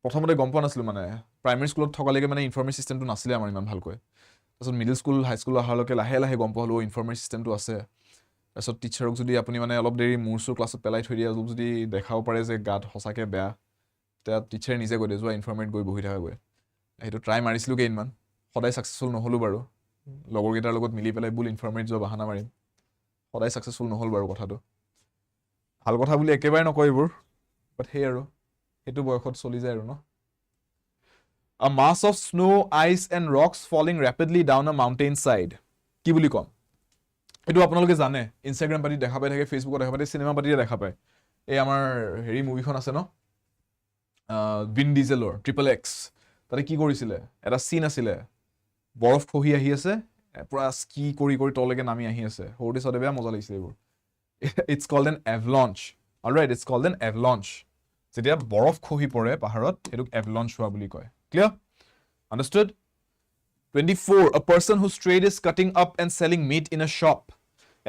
প্ৰথমতে গম পোৱা নাছিলো মানে প্ৰাইমাৰী স্কুলত থকালৈকে মানে ইনফৰমেট সিস্টেমটো নাছিলে আমাৰ ইমান ভালকৈ তাৰপিছত মিডল স্কুল হাই স্কুল আহাৰলৈকে লাহে লাহে গম পোৱা হলো ইনফৰমেট সিস্টেমটো আছে তাৰপিছত টিচাৰক যদি আপুনি মানে অলপ দেৰি মূৰচুৰ ক্লাছত পেলাই থৈ দিয়া যদি দেখাব পাৰে যে গাত হসাকে বেয়া তেতিয়া টিচাৰে নিজে কৈ দিয়ে যোৱা ইনফৰমেট গৈ বহি থাকা গৈ এইটো ট্ৰাই মাৰিছিলো কেইনমান সদায় সাকসেসফুল নহলো বাৰু লগৰ কেইটাৰ লগত মিলি পেলাই বুল ইনফৰমেট যোৱা বাহানা মাৰিম সদায় সাকসেসফুল নহল বাৰু কথাটো ভাল কথা বুলি একেবাৰে নকয়বোৰ বাট হে আৰু এটো বয়সত চলি যায় আৰু ন A mass of snow, ice and rocks falling rapidly down a mountain side. কি বুলি কম এটো আপোনালোকে জানে ইনষ্টাগ্ৰাম পাতি দেখা পাই থাকে ফেসবুকত দেখা পাই সিনেমা পাতি দেখা পাই এই আমাৰ হেৰি মুভিখন আছে ন ভিন ডিজেলৰ XXX তাতে কি কৰিছিলে এটা সিন আছিলে বৰফ খহি আহি আছে পুৰা স্কি কৰি কৰি তললৈকে নামি আহি আছে হৰতে সদে বেয়া মজা লাগিছে এইবোৰ It's called an avalanche. All right, it's called an avalanche. যেতিয়া বৰফ খহি পৰে পাহাৰত এটো avalanche হোৱা বুলি কয় Clear? Understood? 24. A person whose trade is cutting up and selling meat in a shop.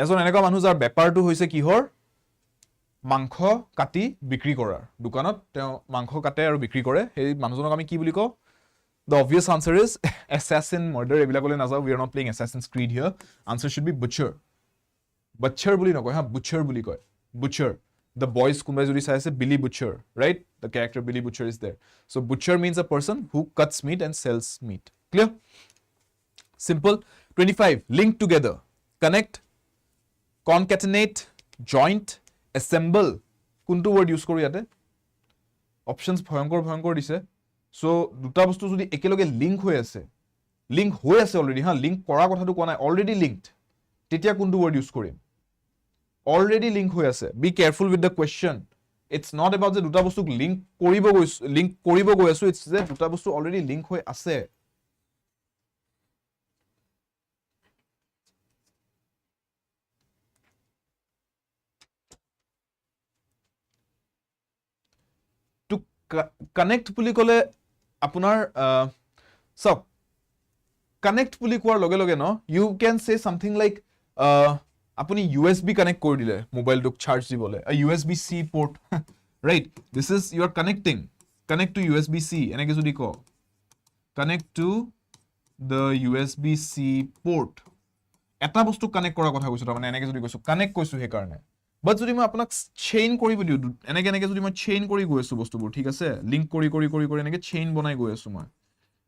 এজন এনেকা মানুহ যাৰ বেপাৰটো হৈছে কিহৰ মাংস কাটি বিক্ৰী কৰাৰ দোকানত তেওঁ মাংস কাটে আৰু বিক্ৰী কৰে সেই মানুহজনক আমি কি বুলি কওঁ The obvious answer is assassin, murder. এবিলাকলৈ নাযাও we are not playing Assassin's Creed here. Answer should be butcher. Butcher বুলি নকয় হা butcher বুলি কয় butcher. The boys কোনবাই যদি চাই আছে Billy Butcher, right? The character Billy Butcher is there. So butcher means a person who cuts meat and sells meat. Clear? Simple. 25. Link together. Connect, concatenate, joint, assemble. কোনটো word use কৰো ইয়াতে? Options ভয়ংকৰ দিছে. So দুটা বস্তু যদি একেলগে link হৈ আছে অলৰেডি হা লিংক কৰা কথাটো কোৱা নাই অলৰেডি লিংকড তেতিয়া কোনটো word use কৰিম already link হৈ আছে be careful with the question it's not about যে দুটা বস্তুক লিংক কৰিব গৈ আছো it's যে দুটা বস্তু already link হৈ আছে to connect বুলি কলে আপোনাৰ so connect বুলি কোৱাৰ লগে লগে ন you can say something like আপুনি USB connect কৰি দিলে মোবাইলটোক চাৰ্জ দিবলে a USB C port right this is you are connect to USB C এনেকে যদি কও connect to the USB C port এটা বস্তু কানেক্ট কৰাৰ কথা কৈছো মানে এনেকে যদি কৈছো কানেক্ট কৈছো হে কাৰণে বাট যদি মই আপোনাক চেইন কৰি দিও এনেকে যদি মই চেইন কৰি গৈ আছো বস্তুবোৰ ঠিক আছে লিংক কৰি এনেকে চেইন বনাই গৈ আছো মই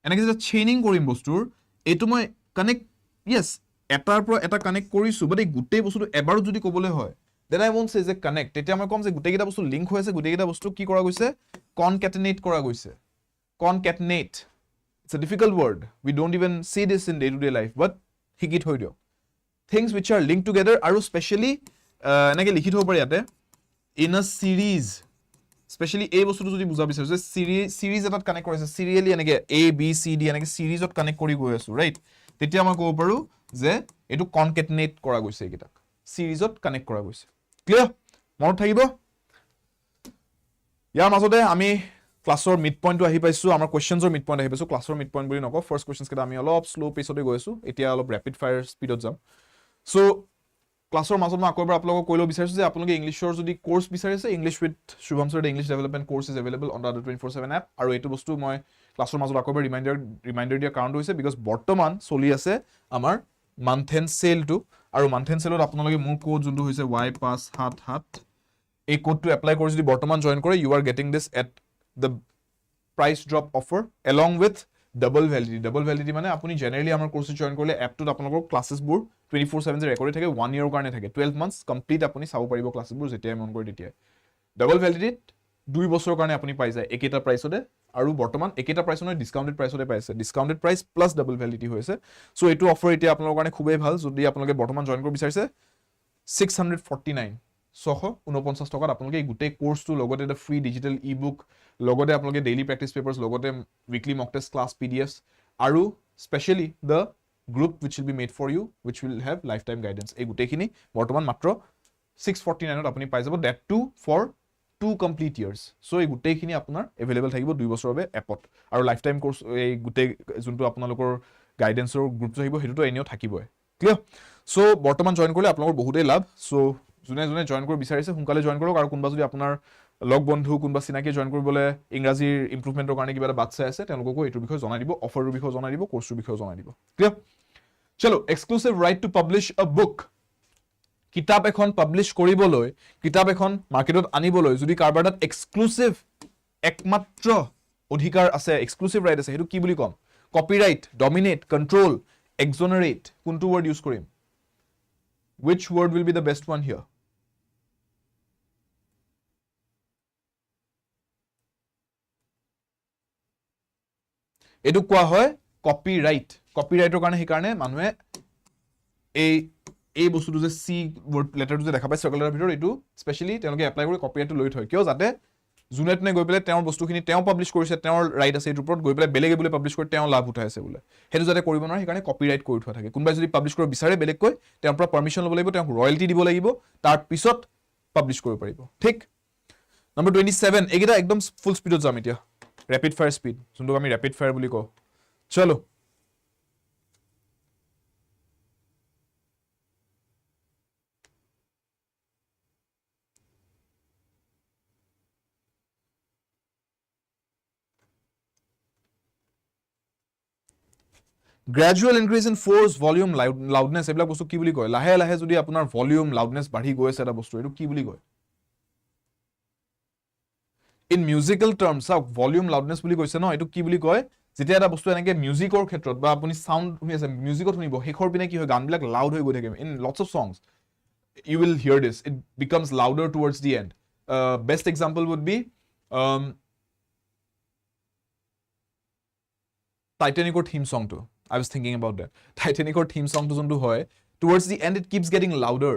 এনেকে যে চেইনিং কৰিম বস্তুৰ এটো মই কানেক্ট yes এটাৰ পৰা এটা কানেক্ট কৰিছো বাট এই গুটেই বস্তুটো এবাৰ যদি কবলে হয় then I won't say যে কানেক্ট তেতিয়া মই কম যে গুটেইটা বস্তু লিংক হৈ আছে গুটেইটা বস্তু কি কৰা গৈছে কনকেটেনেট কৰা গৈছে কনকেটেনেট It's a difficult word. We don't even see this in day-to-day life, but শিকি থৈ দিয়ক। Things which are linked together আৰু specially এনেকে লিখি থব পাৰি ইয়াতে in a series, স্পেশালি এই বস্তুটো যদি বুজা বিচাৰো যে সিৰিজ এটাত কানেক্ট কৰিছে সিৰিয়ালি এনেকে A B C D এনেকে সিৰিজত কানেক্ট কৰি গৈ আছো ৰাইট তেতিয়া মই ক'ব পাৰো যে এটো কনকেটনেট কৰা গৈছে একিটাক সিৰিজত কানেক্ট কৰা গৈছে ক্লিয়াৰ মনত থাকিব ইয়াৰ মাজতে আমি ক্লাছৰ মিড পইণ্টটো আহি পাইছো আমাৰ কোৱেশ্চনছৰ মিড পইণ্ট আহি পাইছো ক্লাছৰ মিড পইণ্ট বুলি নকও ফাৰ্স্ট কোৱেশ্চনছ কেটা আমি অলপ স্লো পেছতে গৈ আছো এতিয়া অলপ ৰেপিড ফায়াৰ স্পিডত যাম সো ক্লাছৰ মাজত মই আকৌ এবাৰ আপোনালোকক কৈলো বিচাৰিছো যে আপোনালোকে ইংলিছৰ যদি কোৰ্স বিচাৰিছে ইংলিছ উইথ শুভম সৰ English development course is available on ADRE 2.0 app আৰু এইটো বস্তু মই ক্লাছৰ মাজত আকৌ এবাৰ ৰিমাইন্ডাৰ দিয়া কাৰণ হৈছে বিকজ বৰ্তমান চলি আছে আমাৰ মান্থ এণ্ড সেলটো আৰু মান্থ এণ্ড সেলত আপোনালোকে মোৰ কোড যোনটো হৈছে Y577 এই কোডটো এপ্লাই কৰি যদি বৰ্তমান জয়েন কৰে you are getting this at the price drop offer along with double validity মানে আপুনি জেনাৰেলি আমাৰ কোৰ্সটো জয়েন কৰিলে এপটোত আপোনালোকৰ ক্লাसेसবোৰ 24/7 যে ৰেকৰ্ড থাকে 1 ইয়াৰৰ কাৰণে থাকে 12 মান্থস কমপ্লিট আপুনি চাব পাৰিব ক্লাसेसবোৰ যেতিয়া মন কৰে তেতিয়া ডাবল ভ্যালিডিটি 2 বছৰৰ কাৰণে আপুনি পাই যায় একেটা প্ৰাইসতে আৰু বৰ্তমান একেটা প্ৰাইসত ডিসকাউন্টেড প্ৰাইসতে পাইছে discounted price plus double validity হৈছে সো এটো অফাৰ এতিয়া আপোনালোকৰ কাৰণে খুবেই ভাল যদি আপোনালোকে বৰ্তমান জয়েন কৰিব বিচাৰিছে 649 649 টকাত আপোনালোকে এই গোটেই কোৰ্সটো লগতে এটা ফ্ৰী ডিজিটেল ই-বুক লগতে আপোনালোকে ডেইলি প্ৰেক্টিস পেপাৰছ লগতে উইকলি মক টেষ্ট ক্লাছ পিডিএফs আৰু specially the group which will be made for you which will have lifetime guidance এই গুটেখিনি বৰ্তমান মাত্ৰ 649 ত আপুনি পাই যাব that too for 2 complete years so এই গুটেখিনি আপোনাৰ available থাকিব 2 বছৰৰ বাবে এপত আৰু লাইফটাইম কোৰ্স এই গুটে যোনটো আপোনালোকৰ গাইডেন্সৰ গ্ৰুপ আহিব হেতুটো এনেও থাকিবই ক্লিয়াৰ সো বৰ্তমান জয়েন কৰিলে আপোনালোকৰ বহুতেই লাভ সো জুনে জয়েন কৰিব বিচাৰিছে সোনকালে জয়েন কৰক আৰু কোনবা যদি আপোনাৰ লগ বন্ধু কোনবা চিনাকি জয়েন কৰিবলৈ ইংৰাজীৰ ইমপ্ৰুভমেন্টৰ কাৰণে কিবা এটা বাট চাই আছে তেওঁলোককো এইটো বিষয় জনাই দিব অফাৰৰ বিষয় জনাই দিব কোৰ্সৰ বিষয় জনাই দিব ক্লিয়াৰ চলো এক্সক্লুসিভ ৰাইট টু পাবলিশ আ বুক কিতাপ এখন পাবলিশ কৰিবলৈ কিতাপ এখন মাৰ্কেটত আনিবলৈ যদি কাৰবাৰ তাত এক্সক্লুসিভ একমাত্ৰ অধিকাৰ আছে এক্সক্লুসিভ ৰাইট আছে হেতু কি বুলি কম কপিৰাইট ডমিনেট কন্ট্ৰোল এক্সোনাৰেট কোনটো ওয়াৰ্ড ইউজ কৰিম which word will be the best one here এটো কোৱা হয় কপিৰাইটৰ কাৰণে হে কাৰণে মানুহে এই বস্তুটো যে সি ওয়াৰ্ড লেটাৰটো যে দেখা পাই সাৰ্কুলাৰৰ ভিতৰত এটো স্পেশালি তেওঁলোকে এপ্লাই কৰি কপিৰাইটটো লৈ থয় কিয় যাতে জুনেটনে গৈ পেলে তেওঁৰ বস্তুখিনি তেওঁ পাবলিশ কৰিছে তেওঁৰ ৰাইট আছে এটোৰ ওপৰত গৈ পেলে বেলেগে বুলি পাবলিশ কৰি তেওঁ লাভ উঠাই আছে বুলে হেতু যাতে কৰিব নোৱাৰে সেইকাৰণে কপিৰাইট কৰি থোৱা থাকে কোনবাই যদি পাবলিশ কৰিব বিচাৰে বেলেগ কৈ তেওঁৰ পৰা পাৰমিশন ল'ব লাগিব তেওঁক ৰয়্যালটি দিব লাগিব তাৰ পিছত পাবলিশ কৰিব পাৰিব ঠিক নম্বৰ 27 এগিটা একদম ফুল স্পিডত যাম এতিয়া ৰেপিড ফায়াৰ স্পিড যোনটো আমি ৰেপিড ফায়াৰ বুলি কওঁ চলো gradual increase in force volume loudness এবলা বস্তু কি বুলি কয় লাহে লাহে যদি আপোনাৰ ভলিউম লাউডনেস বাঢ়ি গৈ আছে এটা বস্তু এটো কি বুলি কয় in musical terms of volume loudness বুলি কৈছে ন এটো কি বুলি কয় যেতিয়া এটা বস্তু এনেকে মিউজিকৰ ক্ষেত্ৰত বা আপুনি সাউন্ড শুনি আছে মিউজিকত শুনিব হেখৰ পিনে কি হয় গানবিলাক লাউড হৈ গৈ থাকে in lots of songs you will hear this it becomes louder towards the end best example would be Titanic's theme song to I was thinking about that Titanic's theme song to jontu hoy towards the end it keeps getting louder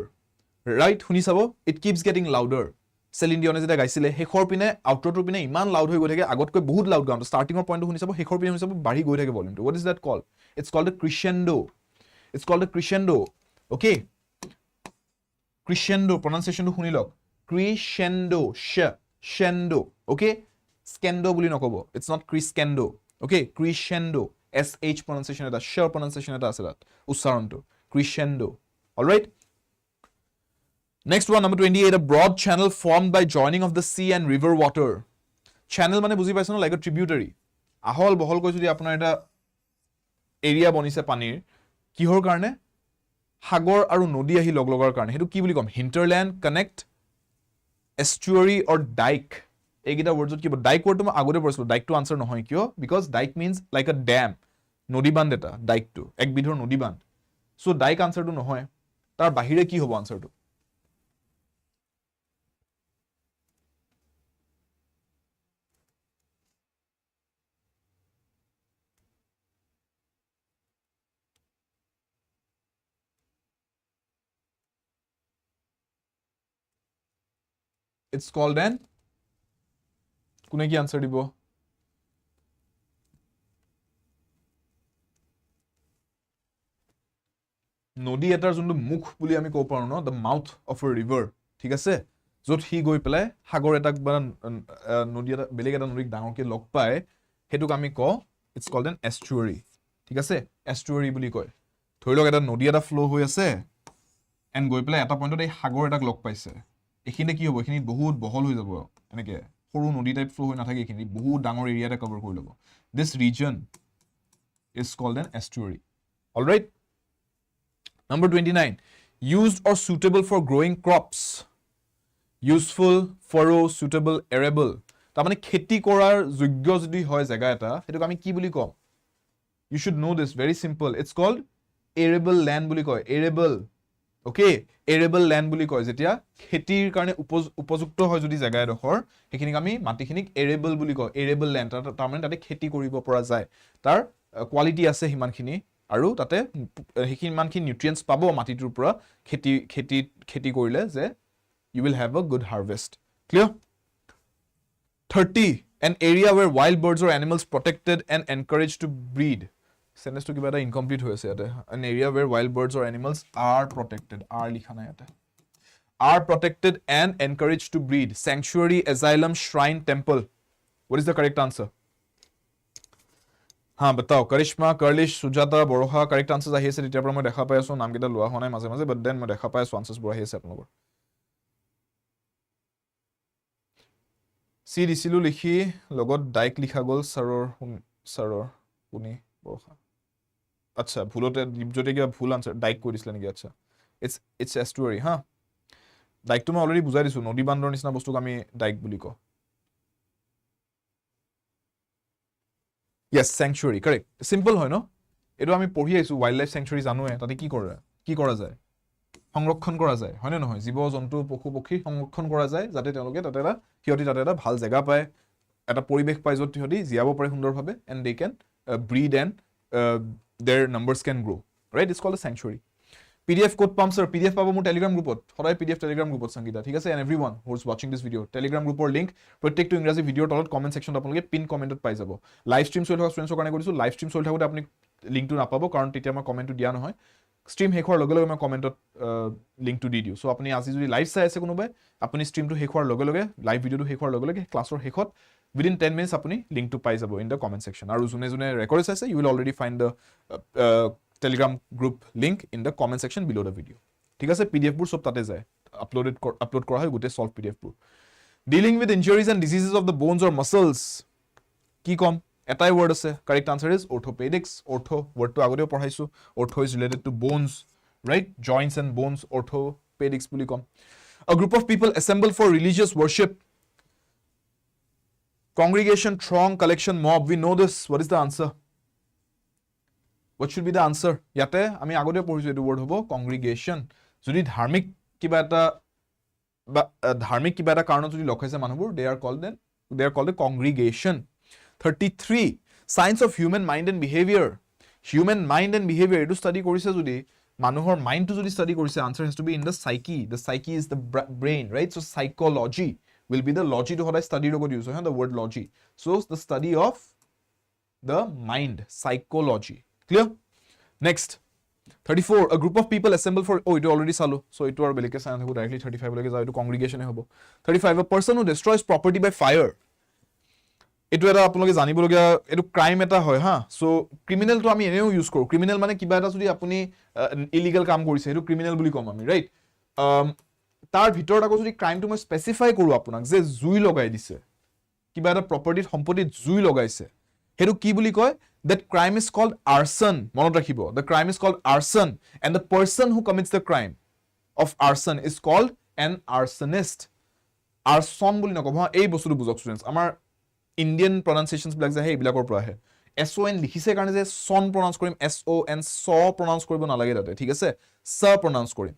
right huni sabo it keeps getting louder Celine Dion jeta gaisile hekhor pine outro to pine iman loud hoy goi thake agot koi bahut loud gaun starting or point to huni sabo hekhor pine huni sabo bari goi thake volume to what is that called it's called a crescendo okay crescendo pronunciation to huni lok crescendo shendo okay scendo boli nokobo it's not crescendo okay crescendo sh pronunciation eta sh pronunciation eta ase that ucharonto crescendo all right next one number 28 a broad channel formed by joining of the sea and river water channel mane buji paise no like a tributary ahol bohol koi jodi apunar eta area bonise panir kihor karone সাগৰ আৰু নদী আহি লগলগাৰ কাৰণে হেতু কি বুলি কম hinterland connect estuary or dike এইগিটা ওয়ার্ডত কি dyke word মই আগতে পড়ছিলো ডাইক টু আনসার নহয় কিয় because dyke means like a dam নদী বান্ধ এটা ডাইক টু এক বিধৰ নদী বান্ধ সো ডাইক আনসাৰটো নহয় তাৰ বাহিৰে কি হ'ব আনসাৰটো It's called an কোনে কি আনসাৰ দিব নদী এটাৰ যোনটো মুখ বুলি আমি ক'ব পাৰো ন the mouth of a river ঠিক আছে য'ত হি গৈ পেলাই সাগৰ এটাক বা নদী এটা বেলেগ এটা নদীক ডাঙৰকে লগ পায় হেতুক আমি কওঁ it's called an estuary ঠিক আছে estuary বুলি কয় ধৰি লওক এটা নদী এটা ফ্লো হৈ আছে এন্ড গৈ পেলাই এটা পইণ্টত এই সাগৰ এটাক লগ পাইছে এখিনে কি হ'ব এখিনি বহুত বহল হৈ যাব এনেকে সৰু নদী টাইপ ফ্লো হৈ নাথাকে এখিনি বহুত ডাঙৰ এৰিয়া এটা কভাৰ কৰি ল'ব this region is called an estuary all right number 29 used or suitable for growing crops useful furrow suitable arable তাৰ মানে খেতি কৰাৰ যোগ্য যদি হয় জায়গা এটা হেতুক আমি কি বুলি কম you should know this very simple it's called arable land বুলি কয় arable okay arable land বুলি কয় যেতিয়া খেতিৰ কাৰণে উপযুক্ত হয় যদি জায়গা এডখৰ হেখিনিক আমি মাটিখিনিক arable বুলি কয় arable land তাৰ মানে তাতে খেতি কৰিব পৰা যায় তাৰ কোৱালিটি আছে হিমানখিনি আৰু তাতে হেখিমানখিনি নিউট্ৰিয়েন্টস পাব মাটিটোৰ পৰা খেতি কৰিলে যে you will have a good harvest clear 30 an area where wild birds or animals protected and encouraged to breed sentence to kiba eta incomplete hoye ase ate an area where wild birds or animals are protected are likha nai ate are protected and encouraged to breed sanctuary asylum shrine temple what is the correct answer ha batao karishma karlish sujata boroha correct answers ahi ase titia pora moi dekha pai asu naam kita lua honai maze maze but then moi dekha pai asu answers bor ahi ase apnalor সি দিছিলো লিখি লগত dyke লিখা গল সাৰৰ কোনি বৰখা আচ্ছা ভুলতে যদি কিবা ভুল আনসাৰ ডাইক কৈ দিছিলে নেকি আচ্ছা ইটস এস্টুয়াৰী হা ডাইকটো মই অলৰেডি বুজাই দিছো নদী বান্দৰ নিচিনা বস্তুক আমি ডাইক বুলি কওঁ yes sanctuary correct simple হয় ন এটো আমি পঢ়ি আইছো ওয়াইল্ড লাইফ স্যাংচুয়ারি জানোৱে তাতে কি কৰা যায় সংৰক্ষণ কৰা যায় হয়নে নহয় জীৱ জন্তু পশু পক্ষী সংৰক্ষণ কৰা যায় যাতে তেওঁলোকে তাতে এটা ভাল জায়গা পায় এটা পৰিবেশ পায় য'ত হিয়তি জিয়াব পাৰে সুন্দৰভাৱে and they can breed and their numbers can grow right it's called a sanctuary pdf code pump sir pdf পাব মোৰ টেলিগ্ৰাম গ্ৰুপত সদায় pdf টেলিগ্ৰাম গ্ৰুপত সংগীতা ঠিক আছে and everyone who is watching this video Telegram গ্ৰুপৰ লিংক প্ৰত্যেকটো ইংৰাজী ভিডিওৰ তলত কমেন্ট সেকশনত আপোনালোকে পিন কমেন্টত পাই যাব লাইভ ষ্ট্ৰীম চলি থকা ষ্টুডেন্টছৰ কাৰণে কৰিছো লাইভ ষ্ট্ৰীম চলি থাকোতে আপুনি লিংকটো নাপাব কাৰণ তেতিয়া মই কমেন্টটো দিয়া নহয় স্ট্ৰীম শেষ হোৱাৰ লগে লগে মই কমেন্টত লিংকটো দি দিও সো আপুনি আজি যদি লাইভ চাই আছে কোনোবাই আপুনি স্ট্ৰীমটো শেষ হোৱাৰ লগে লগে লাইভ ভিডিওটো শেষ হোৱাৰ লগে লগে ক্লাছৰ শেষত within 10 minutes আপুনি লিংকটো পাই যাব in the comment section আৰু জুনে ৰেকৰ্ড আছে you will already find the telegram group link in the comment section below the video ঠিক আছে pdf বোৰ সব তাতে যায় আপলোড কৰা হয় গুটে সলভ pdf বোৰ dealing with injuries and diseases of the bones or muscles কি কম এটাই word আছে correct answer is orthopedics ortho word to আগতেও পঢ়াইছো ortho is related to bones right joints and bones orthopedics বুলি কম a group of people assemble for religious worship congregation throng collection mob we know this what is the answer what should be the answer yate ami agode পঢ়িছো এটো word হবো congregation যদি ধার্মিক কিবা এটা কাৰণত যদি লখাইছে মানুহবোৰ they are called a congregation 33 science of human mind and behavior এটো study কৰিছে যদি মানুহৰ মাইন্ডটো যদি study কৰিছে answer has to be in the psyche is the brain right so psychology will be the logy to how I study to use the word logy so the study of the mind psychology clear next 34 a group of people assemble for it already salo so it are belike sign hobo directly 35 lege jao to congregation e hobo 35 a person who destroys property by fire etu eta apnoke janibo logia etu crime eta hoy ha so criminal to ami eneo use koru criminal mane kiba eta jodi apuni illegal kaam korise etu criminal buli kom ami right তাৰ ভিতৰত আকৌ যদি ক্ৰাইমটো মই specify কৰো আপোনাক যে জুই লগাই দিছে কিবা এটা প্ৰপাৰ্টিত সম্পত্তিত জুই লগাইছে হেতু কি বুলি কয় that crime is called arson মনত ৰাখিব the crime is called arson and the person who commits the crime of arson is called an arsonist arson বুলি নকব এই বস্তুটো বুজক স্টুডেন্টস আমাৰ ইন্ডিয়ান pronunciations বিলাক যে এই বিলাকৰ পৰা আহে son লিখিছে কাৰণে যে son pronounce কৰিম son so pronounce কৰিব নালাগে তাতে ঠিক আছে sa pronounce কৰিম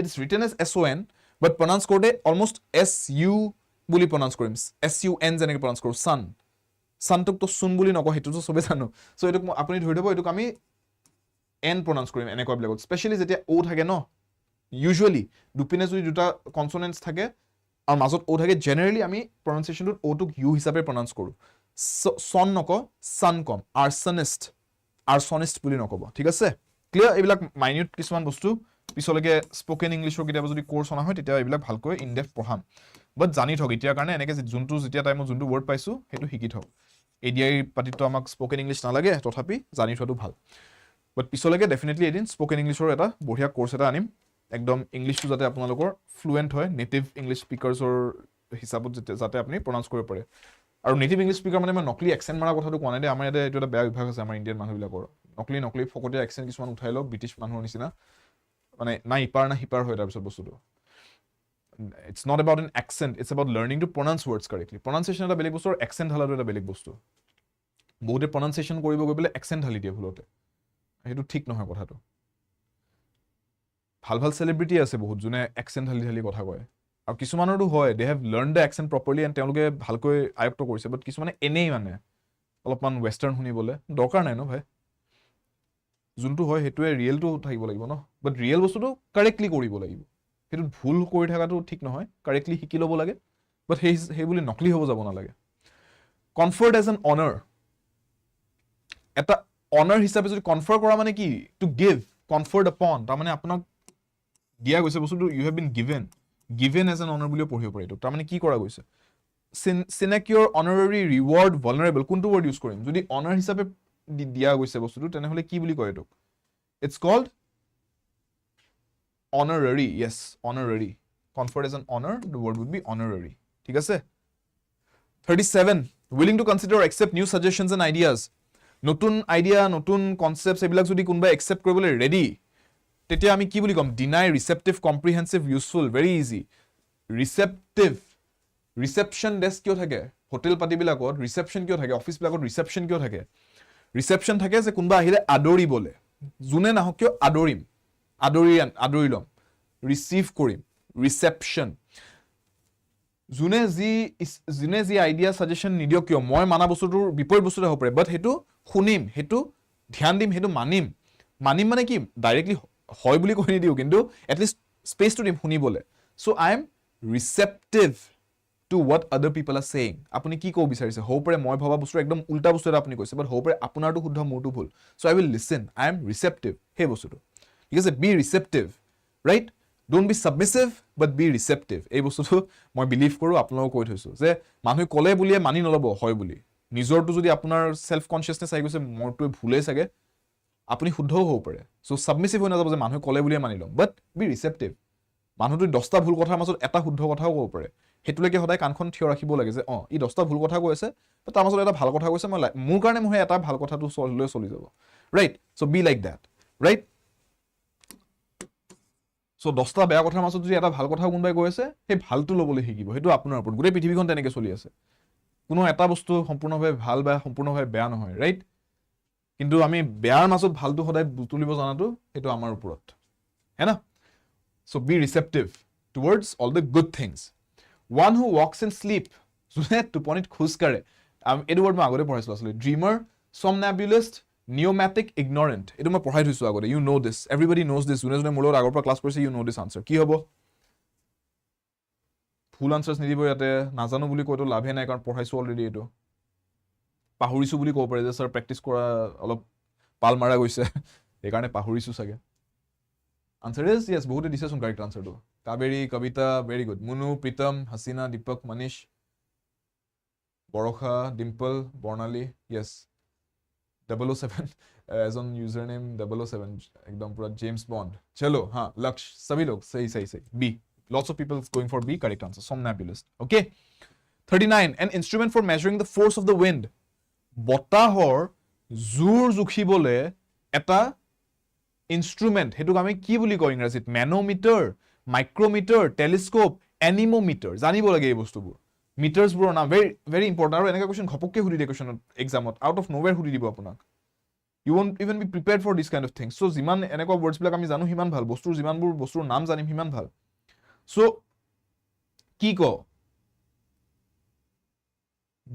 it is written as son but pronounce korte almost su buli pronounce korim sun jane pronounce koru sun tok to sun buli noko hetu to sobe jano so etuk apuni dhori debo etuk ami n pronounce korim ene kob lagot especially jetia o thake no usually dupine jodi duta consonants thake আৰু মাজত ও থাকে generally আমি প্ৰনাউন্সিয়েশ্যনটোত ওটোক U হিচাপে pronouns কৰোঁ সন নকওঁ সান কম আৰ্চনিষ্ট বুলি নক'ব ঠিক আছে ক্লিয়াৰ এইবিলাক মাইনিউট কিছুমান বস্তু পিছলৈকে স্পকেন ইংলিছৰ কেতিয়াবা যদি কোৰ্চ অনা হয় তেতিয়া এইবিলাক ভালকৈ ইন ডেপথ পঢ়াম বাট জানি থওক এতিয়াৰ কাৰণে এনেকৈ যোনটো যেতিয়া টাইমত যোনটো ৱৰ্ড পাইছোঁ সেইটো শিকি থওক ADRE পাতিতো আমাক স্পকেন ইংলিছ নালাগে তথাপি জানি থোৱাটো ভাল বাট পিছলৈকে ডেফিনেটলি এদিন স্পকেন ইংলিছৰ এটা বঢ়িয়া কোৰ্চ এটা আনিম একদম ইংলিছটো যাতে আপোনালোকৰ ফ্লুৱেণ্ট হয় নেটিভ ইংলিছ স্পিকাৰ্ছৰ হিচাপত যাতে আপুনি প্ৰনাউন্স কৰিব পাৰে আৰু নেটিভ ইংলিছ স্পিকাৰ মানে মই নকলি এক্সেণ্ট মাৰা কথাটো কোৱা নাই দে আমাৰ ইয়াতে এইটো এটা বেয়া অভ্যাস আছে আমাৰ ইণ্ডিয়ান মানুহবিলাকৰ নকলি ফকতীয়া এক্সেণ্ট কিছুমান উঠাই লওক ব্ৰিটিছ মানুহৰ নিচিনা মানে না ইপাৰ না সিপাৰ হয় তাৰপিছত বস্তুটো it's not about an accent it's about learning to pronounce words correctly pronunciation এটা বেলেগ বস্তু আৰু এক্সেণ্ট ঢালাটো এটা বেলেগ বস্তু বহুতে প্ৰনাউন্সিয়েশ্যন কৰিব গৈ পেলাই এক্সেণ্ট ঢালি দিয়ে ভুলতে সেইটো ঠিক নহয় কথাটো ভাল ভাল চেলিব্ৰিটি আছে বহুত যোনে এক্সেণ্ট ঢালি কথা কয় আৰু কিছুমানৰতো হয় they have learn the accent properly and তেওঁলোকে ভালকৈ আয়ত্ত কৰিছে বাট কিছুমানে এনেই মানে অলপমান ৱেষ্টাৰ্ণ শুনিবলৈ দৰকাৰ নাই ন ভাই যোনটো হয় সেইটোৱে ৰিয়েলটো থাকিব লাগিব ন বাট ৰিয়েল বস্তুটো কাৰেক্টলি কৰিব লাগিব সেইটোত ভুল কৰি থকাটো ঠিক নহয় কাৰেক্টলি শিকি ল'ব লাগে বাট সেই বুলি নকলি হ'ব যাব নালাগে কমফৰ্ট এজ এন অনাৰ এটা অনাৰ হিচাপে যদি কনফাৰ কৰা মানে কি টু গিভ কমফৰ্ট আপন তাৰমানে আপোনাক দিয়া গৈছে বস্তুটো you have been given as an honour বুলিও পঢ়িব পাৰি এইটো তাৰমানে কি কৰা গৈছে চিনেকিয়ৰ অনাৰাৰী ৰিৱাৰ্ড ভলনাৰেবল কোনটো ৱৰ্ড ইউজ কৰিম যদি অনাৰ হিচাপে দিয়া গৈছে বস্তুটো তেনেহ'লে কি বুলি কয় এইটোক it's called honorary yes honorary comfort as an honour the word would be honorary ঠিক আছে 37 willing to consider accept new suggestions and ideas নতুন আইডিয়া নতুন কনচেপ্টছ এইবিলাক যদি কোনোবাই একচেপ্ট কৰিবলৈ ৰেডি তেতিয়া আমি কি বুলি ক'ম deny receptive comprehensive useful very easy reception desk কিয় থাকে হোটেল পাতিবিলাকত ৰিচেপশ্যন কিয় থাকে অফিচবিলাকত ৰিচেপশ্যন কিয় থাকে ৰিচেপশ্যন থাকে যে কোনোবা আহিলে আদৰিবলে যোনে নাহক কিয় আদৰি ল'ম ৰিচিভ কৰিম ৰিচেপশ্যন যোনে যি আইডিয়া ছাজেশ্যন নিদিয়ক কিয় মই মানা বস্তুটোৰ বিপৰীত বস্তুটো হ'ব পাৰে বাট সেইটো শুনিম সেইটো ধ্যান দিম সেইটো মানিম মানে কি ডাইৰেক্টলি হয় বুলি কৈ নিদিওঁ কিন্তু এটলিষ্ট স্পেচটো দিম শুনিবলৈ চ' আই এম ৰিচেপ্টিভ টু হোৱাট আদাৰ পিপল আৰ ছেইং আপুনি কি ক'ব বিচাৰিছে হ'ব পাৰে মই ভবা বস্তু একদম উল্টা বস্তু এটা আপুনি কৈছে বাট হ'ব পাৰে আপোনাৰটো শুদ্ধ মোৰটো ভুল so' I will listen I am receptive সেই বস্তুটো ঠিক আছে be receptive right don't be submissive but be receptive এই বস্তুটো মই বিলিভ কৰোঁ আপোনালোকক কৈ থৈছোঁ যে মানুহে ক'লে বুলিয়ে মানি নল'ব হয় বুলি নিজৰটো যদি আপোনাৰ ছেল্ফ কনচিয়াছনেছ আহি গৈছে মোৰটোৱে ভুলেই চাগে আপুনি শুদ্ধও হ'ব পাৰে চ' ছাবমিছিভ হৈ নাযাব যে মানুহে ক'লে বুলিয়ে মানি ল'ম বাট বি ৰিচেপ্টিভ মানুহটো 10টা ভুল কথাৰ মাজত এটা শুদ্ধ কথাও ক'ব পাৰে সেইটোলৈকে সদায় কাণখন থিয় ৰাখিব লাগে যে ই 10টা ভুল কথা কৈ আছে তাৰ মাজত এটা ভাল কথা কৈছে মোৰ কাৰণে মোৰ এটা ভাল কথাটো লৈ চলি যাব right so' be like that right so' 10টা বেয়া কথাৰ মাজত যদি এটা ভাল কথা কোনোবাই কৈ আছে সেই ভালটো ল'বলৈ শিকিব সেইটো আপোনাৰ ওপৰত গোটেই পৃথিৱীখন তেনেকৈ চলি আছে কোনো এটা বস্তু সম্পূৰ্ণভাৱে ভাল বা সম্পূৰ্ণভাৱে বেয়া নহয় ৰাইট কিন্তু আমি বেয়াৰ মাজত ভালটো সদায় তুলিব জনাটো সেইটো আমাৰ ওপৰত হে না so' be receptive towards all the good things one who walks in sleep যোনে টোপনিত খোজ কাঢ়ে এইটো ৱৰ্ড মই আগতে পঢ়াইছিলোঁ আচলতে ড্ৰিমাৰ somnambulist নিউমেটিক ইগনৰেণ্ট এইটো মই পঢ়াই থৈছোঁ আগতে you know' this everybody knows this যোনে মোৰ লগত আগৰ পৰা ক্লাছ কৰিছে ইউ ন' দিছ আনচাৰ কি হ'ব ফুল আনচাৰ্ছ নিদিব ইয়াতে নাজানো বুলি কৈতো লাভে নাই কাৰণ পঢ়াইছোঁ অলৰেডি এইটো পাহৰিছোঁ বুলি ক'ব পাৰে যে ছাৰ প্ৰেক্টিছ কৰা অলপ পাল মাৰা গৈছে সেইকাৰণে পাহৰিছোঁ চাগে আনচাৰ ইজ য়েছ বহুতে দিছেচোন কাৰেক্ট আনচাৰটো Kaberi Kabita very good Munu Pritam Hasina Dipak Manish Barsha Dimple Barnali yes 007 as on user name 007 एकदम पूरा जेम्स बॉन्ड चलो हाँ लक्ष्य सभी लोग सही B lots of people going for B correct answer somnambulist okay 39 an instrument for measuring the force of the wind বতাহৰ জোৰ জুখিবলে এটা ইনস্ট্ৰুমেন্ট হেতুক আমি কি বুলি কওঁ ইংৰাজীত মেনোমিটাৰ মাইক্ৰোমিটাৰ টেলিস্কোপ এনিমোমিটাৰ জানিব লাগে এই বস্তুবোৰ মিটাৰছবোৰৰ নাম very important আৰু এনেকা কোৱেশ্চন ঘপককে সুধি দিয়ে কোৱেশ্চনত এক্সামত আউট অফ নোৱেৰ সুধি দিব আপোনাক you won't even be prepared for this kind of things so যিমান এনেকুৱা words বিলাক আমি জানো হিমান ভাল বস্তুৰ যিমানবোৰ বস্তুৰ নাম জানিম হিমান ভাল so কি ক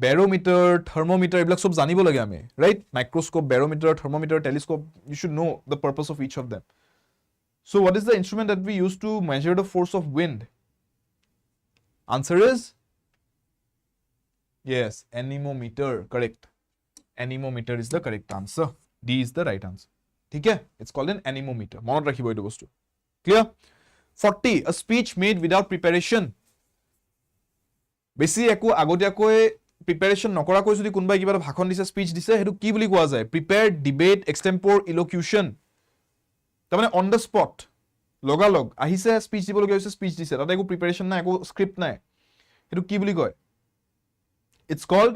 barometer thermometer এইবিলাক সব জানিব লাগে আমি right microscope barometer thermometer telescope you should know the purpose of each of them so what is the instrument that we use to measure the force of wind Answer is yes, anemometer. Correct. Anemometer is the correct answer. D is the right answer. ठीक है? It's called an anemometer. মনত ৰাখিব এইটো বস্তু. Clear? 40. A speech made without preparation. বেছি একো আগতীয়াকৈ preparation নকৰাকৈ যদি কোনোবাই কিবা এটা ভাষণ দিছে, স্পিচ দিছে, সেইটো কি বুলি কোৱা যায়? Prepared, debate, extempore, elocution. তাৰমানে অন দ্য স্পট, লগালগ আহিছে, স্পিচ দিবলগীয়া হৈছে, স্পিচ দিছে, তাতে একো প্ৰিপাৰেচন নাই, একো স্ক্ৰিপ্ট নাই, সেইটো কি বুলি কয়? ইটছ কল্ড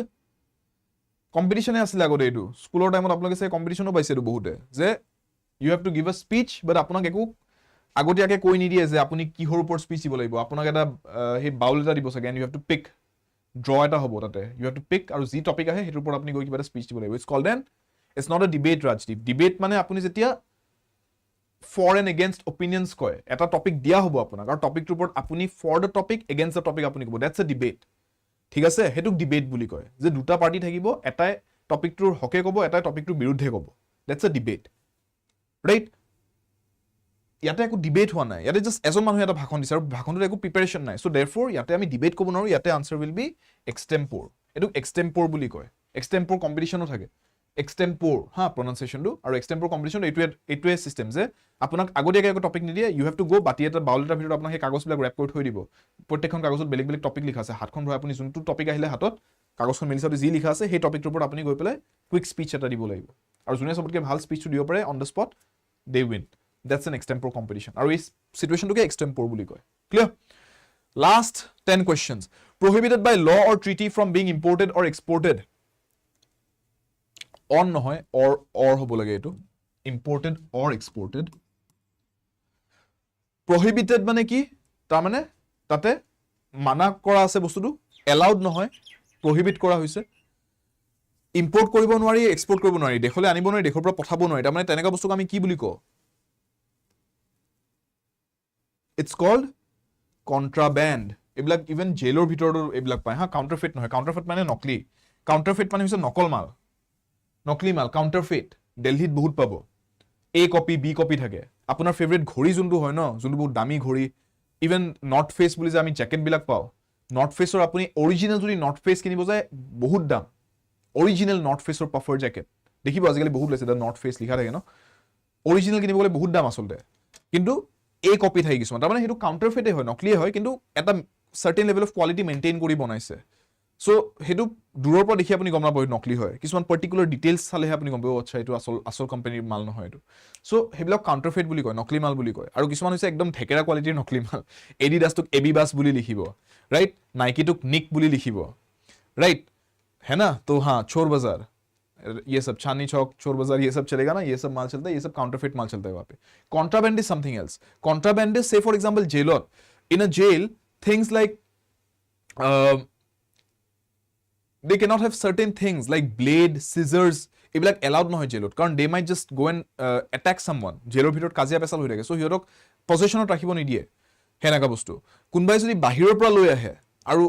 কম্পিটিশ্যনে আছিলে আগতে। এইটো স্কুলৰ টাইমত আপোনালোকে চাগে কম্পিটিশ্যনো পাইছে এইটো বহুতে, যে you have to give a speech, but আপোনাক একো আগতীয়াকৈ কৈ নিদিয়ে যে আপুনি কিহৰ ওপৰত স্পিচ দিব লাগিব। আপোনাক এটা সেই বাউল এটা দিব চাগে, and you have to pick, draw এটা হ'ব তাতে, ইউ হেভ টু পিক, আৰু যি টপিক আহে সেইটোৰ ওপৰত আপুনি গৈ কিবা এটা স্পিচ দিব লাগিব। It's called an, it's not a debate Rajdeep. Debate মানে আপুনি যেতিয়া ফৰ এণ্ড এগেইনষ্ট অপিনিয়নছ কয়, এটা টপিক দিয়া হ'ব আপোনাক, আৰু টপিকটোৰ ওপৰত আপুনি for the topic, against the topic আপুনি ক'ব, ডেটছ এ ডিবেট। ঠিক আছে, সেইটোক ডিবেট বুলি কয়, যে দুটা পাৰ্টি থাকিব, এটাই টপিকটোৰ হকে ক'ব, এটাই টপিকটোৰ বিৰুদ্ধে ক'ব, ডেটছ এ ডিবেট, ৰাইট? ইয়াতে একো ডিবেট হোৱা নাই, ইয়াতে জাষ্ট এজন মানুহে এটা ভাষণ দিছে, আৰু ভাষণটোত একো প্ৰিপাৰেশ্যন নাই। চ' দেৰফৰ ইয়াতে আমি ডিবেট ক'ব নোৱাৰোঁ, ইয়াতে আনচাৰ উইল বি এক্সটেম্পৰ। এইটোক এক্সটেম্পৰ বুলি কয়। এক্সটেম্পৰ কম্পিটিশ্যনো থাকে, এক্সটেম্পৰ, হা, প্ৰনাউন্সিয়েশ্যনটো। আৰু এক্সটেম্পৰ কম্পিটিশ্যন এইটোৱে চিষ্টেম, যে আপোনাক আগতীয়াকৈ একো টপিক নিদিয়ে, ইউ হেভ টু গো, বাতি এটা বাউল এটাৰ ভিতৰত আপোনাক সেই কাগজবিলাক ৰেপ কৰি থৈ দিব, প্ৰত্যেকখন কাগজত বেলেগ বেলেগ টপিক লিখা আছে, হাতখন ভৰাই আপুনি যোনটো টপিক আহিলে হাতত কাগজখন মেলি চাওঁতে যি লিখা আছে, সেই টপিকটোৰ ওপৰত আপুনি গৈ পেলাই কুইক স্পিচ এটা দিব লাগিব, আৰু যোনে চবতকৈ ভাল স্পিচটো দিব পাৰে on the spot, De win. That's an extempore competition. আৰু এই চিটুৱেশ্যনটোকে এক্সটেম্পৰ বুলি কয়। Clear? Last 10 questions. Prohibited by law or treaty from being imported or exported. On নহয়, or হ'ব লাগে এইটো, imported or exported. Prohibited মানে কি? তাৰমানে তাতে মানা কৰা আছে বস্তুটো, allowed নহয়, prohibit কৰা হৈছে। ইম্পৰ্ট কৰিব নোৱাৰি, এক্সপৰ্ট কৰিব নোৱাৰি, দেশলৈ আনিব নোৱাৰি, দেশৰ পৰা পঠাব নোৱাৰি, তাৰমানে তেনেকুৱা বস্তুক আমি কি বুলি কওঁ? It's called contraband. এইবিলাক ইভেন জেলৰ ভিতৰতো এইবিলাক পায়, হা। কাউণ্টাৰফেট নহয়, কাউণ্টাৰফেট মানে নকলি, কাউণ্টাৰফেট মানে হৈছে নকল মাল, নকলি মাল, কাউণ্টাৰফেট। দিল্লীত বহুত পাব, এ কপি, বি কপি থাকে। আপোনাৰ ফেভৰেট ঘড়ী যোনটো হয় ন, যোনটো বহুত দামী ঘড়ী, ইভেন নৰ্থ ফেচ বুলি যে আমি জেকেটবিলাক পাওঁ, নৰ্থ ফেচৰ আপুনি অৰিজিনেল যদি নৰ্থ ফেচ কিনিব যায়, বহুত দাম। অৰিজিনেল নৰ্থ ফেচৰ পাফাৰ জেকেট দেখিব আজিকালি বহুত লৈছে, নৰ্থ ফেচ লিখা থাকে ন, অৰিজিনেল কিনিব গ'লে বহুত দাম আচলতে, কিন্তু এই কপি থাকে কিছুমান, তাৰমানে সেইটো কাউণ্টাৰফেটে হয়, নকলিয়ে হয়, কিন্তু এটা certain level of quality maintain কৰি বনাইছে। চ' সেইটো দূৰৰ পৰা দেখি আপুনি গম নাপাব নকলি হয়, কিছুমান পাৰ্টিকুলাৰ ডিটেইলছ চালেহে আপুনি গম পাব, আচ্ছা এইটো আচল কোম্পানীৰ মাল নহয় এইটো। চ' সেইবিলাক কাউণ্টাৰফেট বুলি কয়, নকলি মাল বুলি কয়। আৰু কিছুমান হৈছে একদম ঢেকেৰা কোৱালিটিৰ নকলি মাল, এডিডাছটোক এবিবাছ বুলি লিখিব, ৰাইট? নাইকিটোক নিক বুলি লিখিব, ৰাইট? है ना? तो हाँ, चोर बाजार, ये सब चांदनी चौक, चोर बाजार, ये सब चलेगा ना, ये सब माल चलता है, ये सब काउंटरफेट माल चलता है वहाँ पे। Contraband is something else. Contraband is, say for example, jailor. In a jail, things like they cannot have certain things like blade, scissors, এইবিলাক allowed নহয় জেলত, কাৰণ they might just go and attack someone. জেলৰ ভিতৰত কাজিয়া পেচাল হৈ থাকে, চ' সিহঁতক পজেশ্যনত ৰাখিব নিদিয়ে সেনেকা বস্তু। কোনোবাই যদি বাহিৰৰ পৰা লৈ আহে আৰু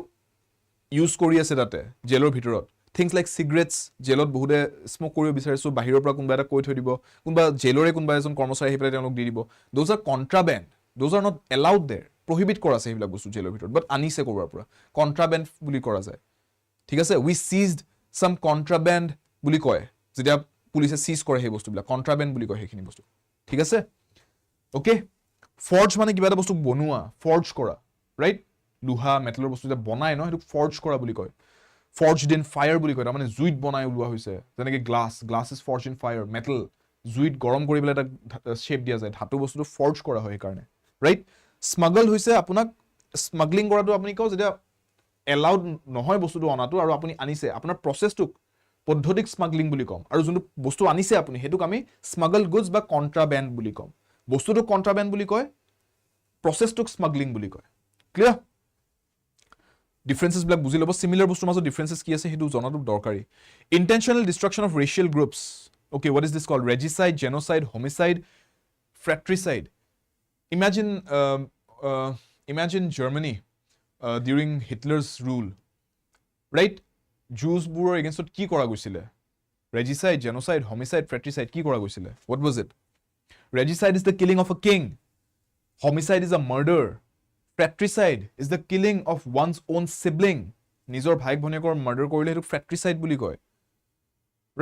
ইউজ কৰি আছে তাতে জেলৰ ভিতৰত, থিংছ লাইক চিগাৰেটছ, জেলত বহুতে স্মক কৰিব বিচাৰিছোঁ, বাহিৰৰ পৰা কোনোবা এটা কৈ থৈ দিব, কোনোবা জেলৰে কোনোবা এজন কৰ্মচাৰী আহি পেলাই তেওঁলোক দি দিব, those are contraband, those are not allowed there, prohibit কৰা আছে সেইবিলাক বস্তু জেলৰ ভিতৰত, বাট আনিছে ক'ৰবাৰ পৰা, কণ্ট্ৰাবেণ্ড বুলি কৰা যায়। ঠিক আছে, উই চিজড চাম কণ্ট্ৰাবেণ্ড বুলি কয়, যেতিয়া পুলিচে চিজ কৰে সেই বস্তুবিলাক, কণ্ট্ৰাবেণ্ড বুলি কয় সেইখিনি বস্তু। ঠিক আছে, অ'কে। ফৰ্জ মানে কিবা এটা বস্তু বনোৱা, ফৰ্জ কৰা, ৰাইট? লোহা মেটেলৰ বস্তু যে বনায় ন, সেইটোক ফৰ্জ কৰা বুলি কয়। ফৰ্জড ইন ফায়াৰ বুলি কয়, তাৰমানে জুইত বনাই ওলোৱা হৈছে, যেনেকৈ glass is forge in fire, metal জুইত গৰম কৰি পেলাই এটা শ্বেপ দিয়া যায়, ধাতু বস্তুটো ফৰ্জ কৰা হয় সেইকাৰণে, ৰাইট? স্মাগল হৈছে আপোনাক, স্মাগলিং কৰাটো আপুনি কওঁ যেতিয়া এলাউড নহয় বস্তুটো অনাটো, আৰু আপুনি আনিছে, আপোনাৰ প্ৰচেছটোক পদ্ধতিক স্মাগলিং বুলি ক'ম, আৰু যোনটো বস্তু আনিছে আপুনি সেইটোক আমি স্মাগল গুডছ বা কণ্ট্ৰাবেণ্ড বুলি ক'ম। বস্তুটোক কণ্ট্ৰাবেণ্ড বুলি কয়, প্ৰচেছটোক স্মাগলিং বুলি কয়। ক্লিয়াৰ? ডিফাৰেঞ্চেছবিলাক বুজি ল'ব, চিমিলাৰ বস্তুৰ মাজত ডিফাৰেঞ্চেছ কি আছে সেইটো জনাটো দৰকাৰী। Intentional destruction of racial groups, okay, what is this called? Regicide, genocide, homicide, fratricide. Imagine Germany during Hitler's rule, right? জুজবোৰৰ এগেইনষ্টত কি কৰা গৈছিলে? ৰেজিচাইড, জেনোচাইড, হোমিচাইড, ফ্ৰেট্ৰিচাইড, কি কৰা গৈছিলে? What was it? Regicide is the killing of a king, homicide is a murder, fratricide is the killing of one's own sibling. নিজৰ ভাইক ভনীয়েকৰ মাৰ্ডাৰ কৰিলে সেইটো fratricide বুলি কয়,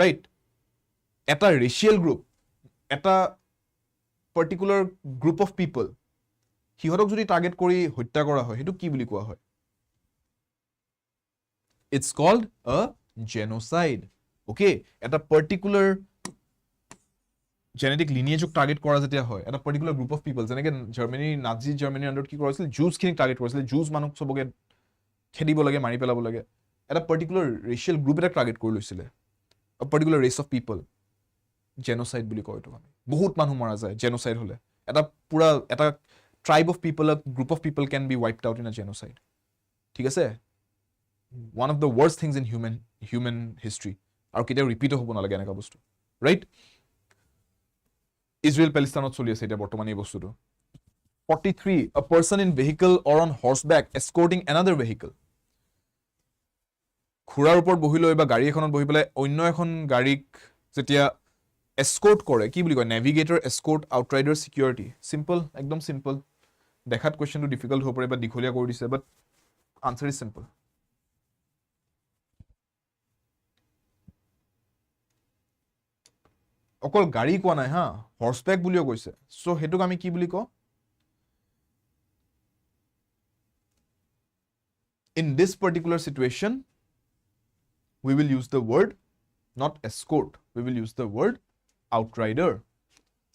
right? এটা racial group, এটা particular group of people, সিহঁতক যদি টাৰ্গেট কৰি হত্যা কৰা হয় সেইটো কি বুলি কোৱা হয়? It's called a genocide. Okay, এটা particular genetic lineage টাৰ্গেট কৰা যেতিয়া হয়, এটা particular group of people, যেনেকে জাৰ্মানী, নাজি জাৰ্মানীৰ আন্ডাৰত কি কৰিছিল, জুজ খিনিক টাৰ্গেট কৰিছিল, জুজ মানুহ সবকে খেদিব লাগে, মাৰি পেলাব লাগে, এটা particular racial group এটা টাৰ্গেট কৰি লৈছিলে, a particular race of people, genocide বুলি কয় এইটো। আমি বহুত মানুহ মৰা যায় genocide হলে, এটা পুৰা এটা tribe of people, a group of people can be wiped out in a genocide. ঠিক আছে? One of the worst things in human history. আৰু কেতিয়াও ৰিপিট হ'ব নালাগে এনেকা বস্তু, ৰাইট? ইজৰাইল পেলেষ্টাইনত চলি আছে এতিয়া বৰ্তমান এই বস্তুটো। 43, a person in vehicle or on horseback escorting another vehicle. ঘোঁৰাৰ ওপৰত বহি লৈ বা গাড়ী এখনত বহি পেলাই অন্য এখন গাড়ীক যেতিয়া এস্কৰ্ট কৰে, কি বুলি কয়? Navigator, escort, outrider, security. Simple, একদম সিম্পল। দেখাত কুৱেশ্যনটো ডিফিকাল্ট হ'ব পাৰে বা দীঘলীয়া কৰি দিছে, বাট আনসাৰ ইজ সিম্পল। অকল গাড়ী কোৱা নাই হা, হৰ্চবেক বুলিও কৈছে। সো হেতুক আমি কি বুলি কওঁ? In this particular situation, we will use the word not escort. We will use the word outrider.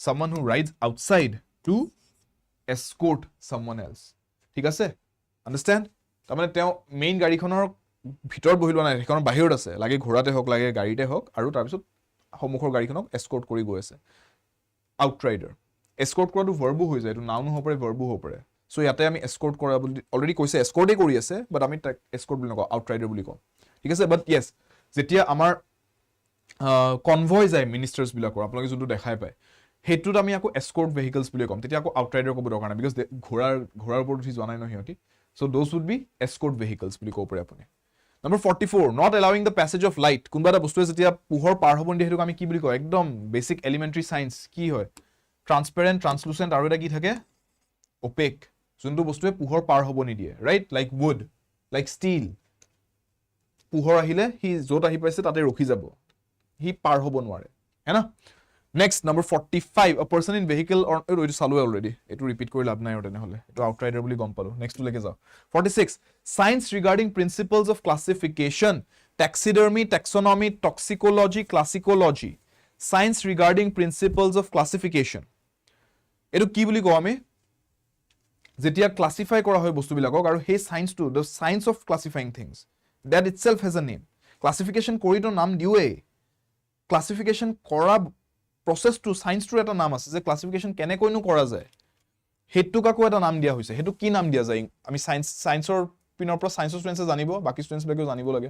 Someone who rides outside to escort someone else. ঠিক আছে? Understand? তাৰমানে তেওঁ মেইন গাড়ীখনৰ ভিতৰত বহি লোৱা নাই, সেইখনৰ বাহিৰত আছে, লাগে ঘোঁৰাতে হওক, লাগে গাড়ীতে হওক, আৰু তাৰপিছত সন্মুখৰ গাড়ীখনক এস্কৰ্ট কৰি গৈ আছে। আউটৰাইডাৰ। এস্কৰ্ট কৰাটো ভাৰ্বো হৈ যায়, এইটো নাউনো হ'ব পাৰে, ভাৰ্বো হ'ব পাৰে। সো ইয়াতে আমি এস্কৰ্ট কৰা বুলি অলৰেডি কৈছে, এস্কৰ্টে কৰি আছে, বাট আমি তাক এস্কৰ্ট বুলি নকওঁ, আউটৰাইডাৰ বুলি কওঁ। ঠিক আছে? বাট য়েছ, যেতিয়া আমাৰ কনভয় যায় মিনিষ্টাৰ্ছ বিলাকৰ, আপোনালোকে যোনটো দেখাই পায়, সেইটোত আমি আকৌ এস্কৰ্ট ভেহিকলছ বুলি ক'ম, তেতিয়া আকৌ আউটৰাইডাৰ ক'ব দৰকাৰ নাই, বিকজ ঘোঁৰাৰ ওপৰত উঠি যোৱা নাই ন সিহঁতি। So those would be escort vehicles বুলি ক'ব পাৰে আপুনি। Number 44, not allowing the passage of light. কোনবা এটা বস্তুৱে যেতিয়া পোহৰ পাৰ হ'ব নিদিয়ে সেইটোক আমি কি বুলি কওঁ? একদম বেসিক এলিমেন্টাৰী সায়েন্স কি হয়? ট্ৰান্সপাৰেন্ট, ট্ৰান্সলুচেন্ট, আৰু এটা কি থাকে? অপেক। যোনটো বস্তুৱে পোহৰ পাৰ হ'ব নিদিয়ে, right? Like wood, like still. পোহৰ আহিলে হি য'ত আহি পাইছে তাতে ৰখি যাব, হি পাৰ হ'ব নোৱাৰে, হে না? Next, number 45, a person in vehicle or এইটো চালোৱে অলৰেডি, এইটো ৰিপিট কৰি লাভ নাই আৰু তেনেহ'লে, এইটো আউটৰাইডাৰ বুলি গম পালো। নেক্সট লৈকে যাওঁ। 46, science regarding principles of classification, taxidermy, taxonomy, toxicology, classicology. Science regarding principles of classification. এইটো কি বুলি কওঁ আমি? যেতিয়া ক্লাসিফাই কৰা হয় বস্তুবিলাকক, আৰু সেই সায়েন্সটো, the science of classifying things, that itself has a name. Classification কৰিতো নাম দিওৱে। ক্লাসিফিকেশন কৰা প্ৰসেসটো, সায়েন্সটোৰ এটা নাম আছে, যে ক্লাসিফিকেশন কেনেকৈনো কৰা যায় হেতুক আকৌ এটা নাম দিয়া হৈছে। হেতু কি নাম দিয়া যায়? আমি সায়েন্সৰ পিনৰ পৰা সায়েন্সৰ ষ্টুডেন্টছে জানিব, বাকি ষ্টুডেন্টছবিলাকেও জানিব লাগে।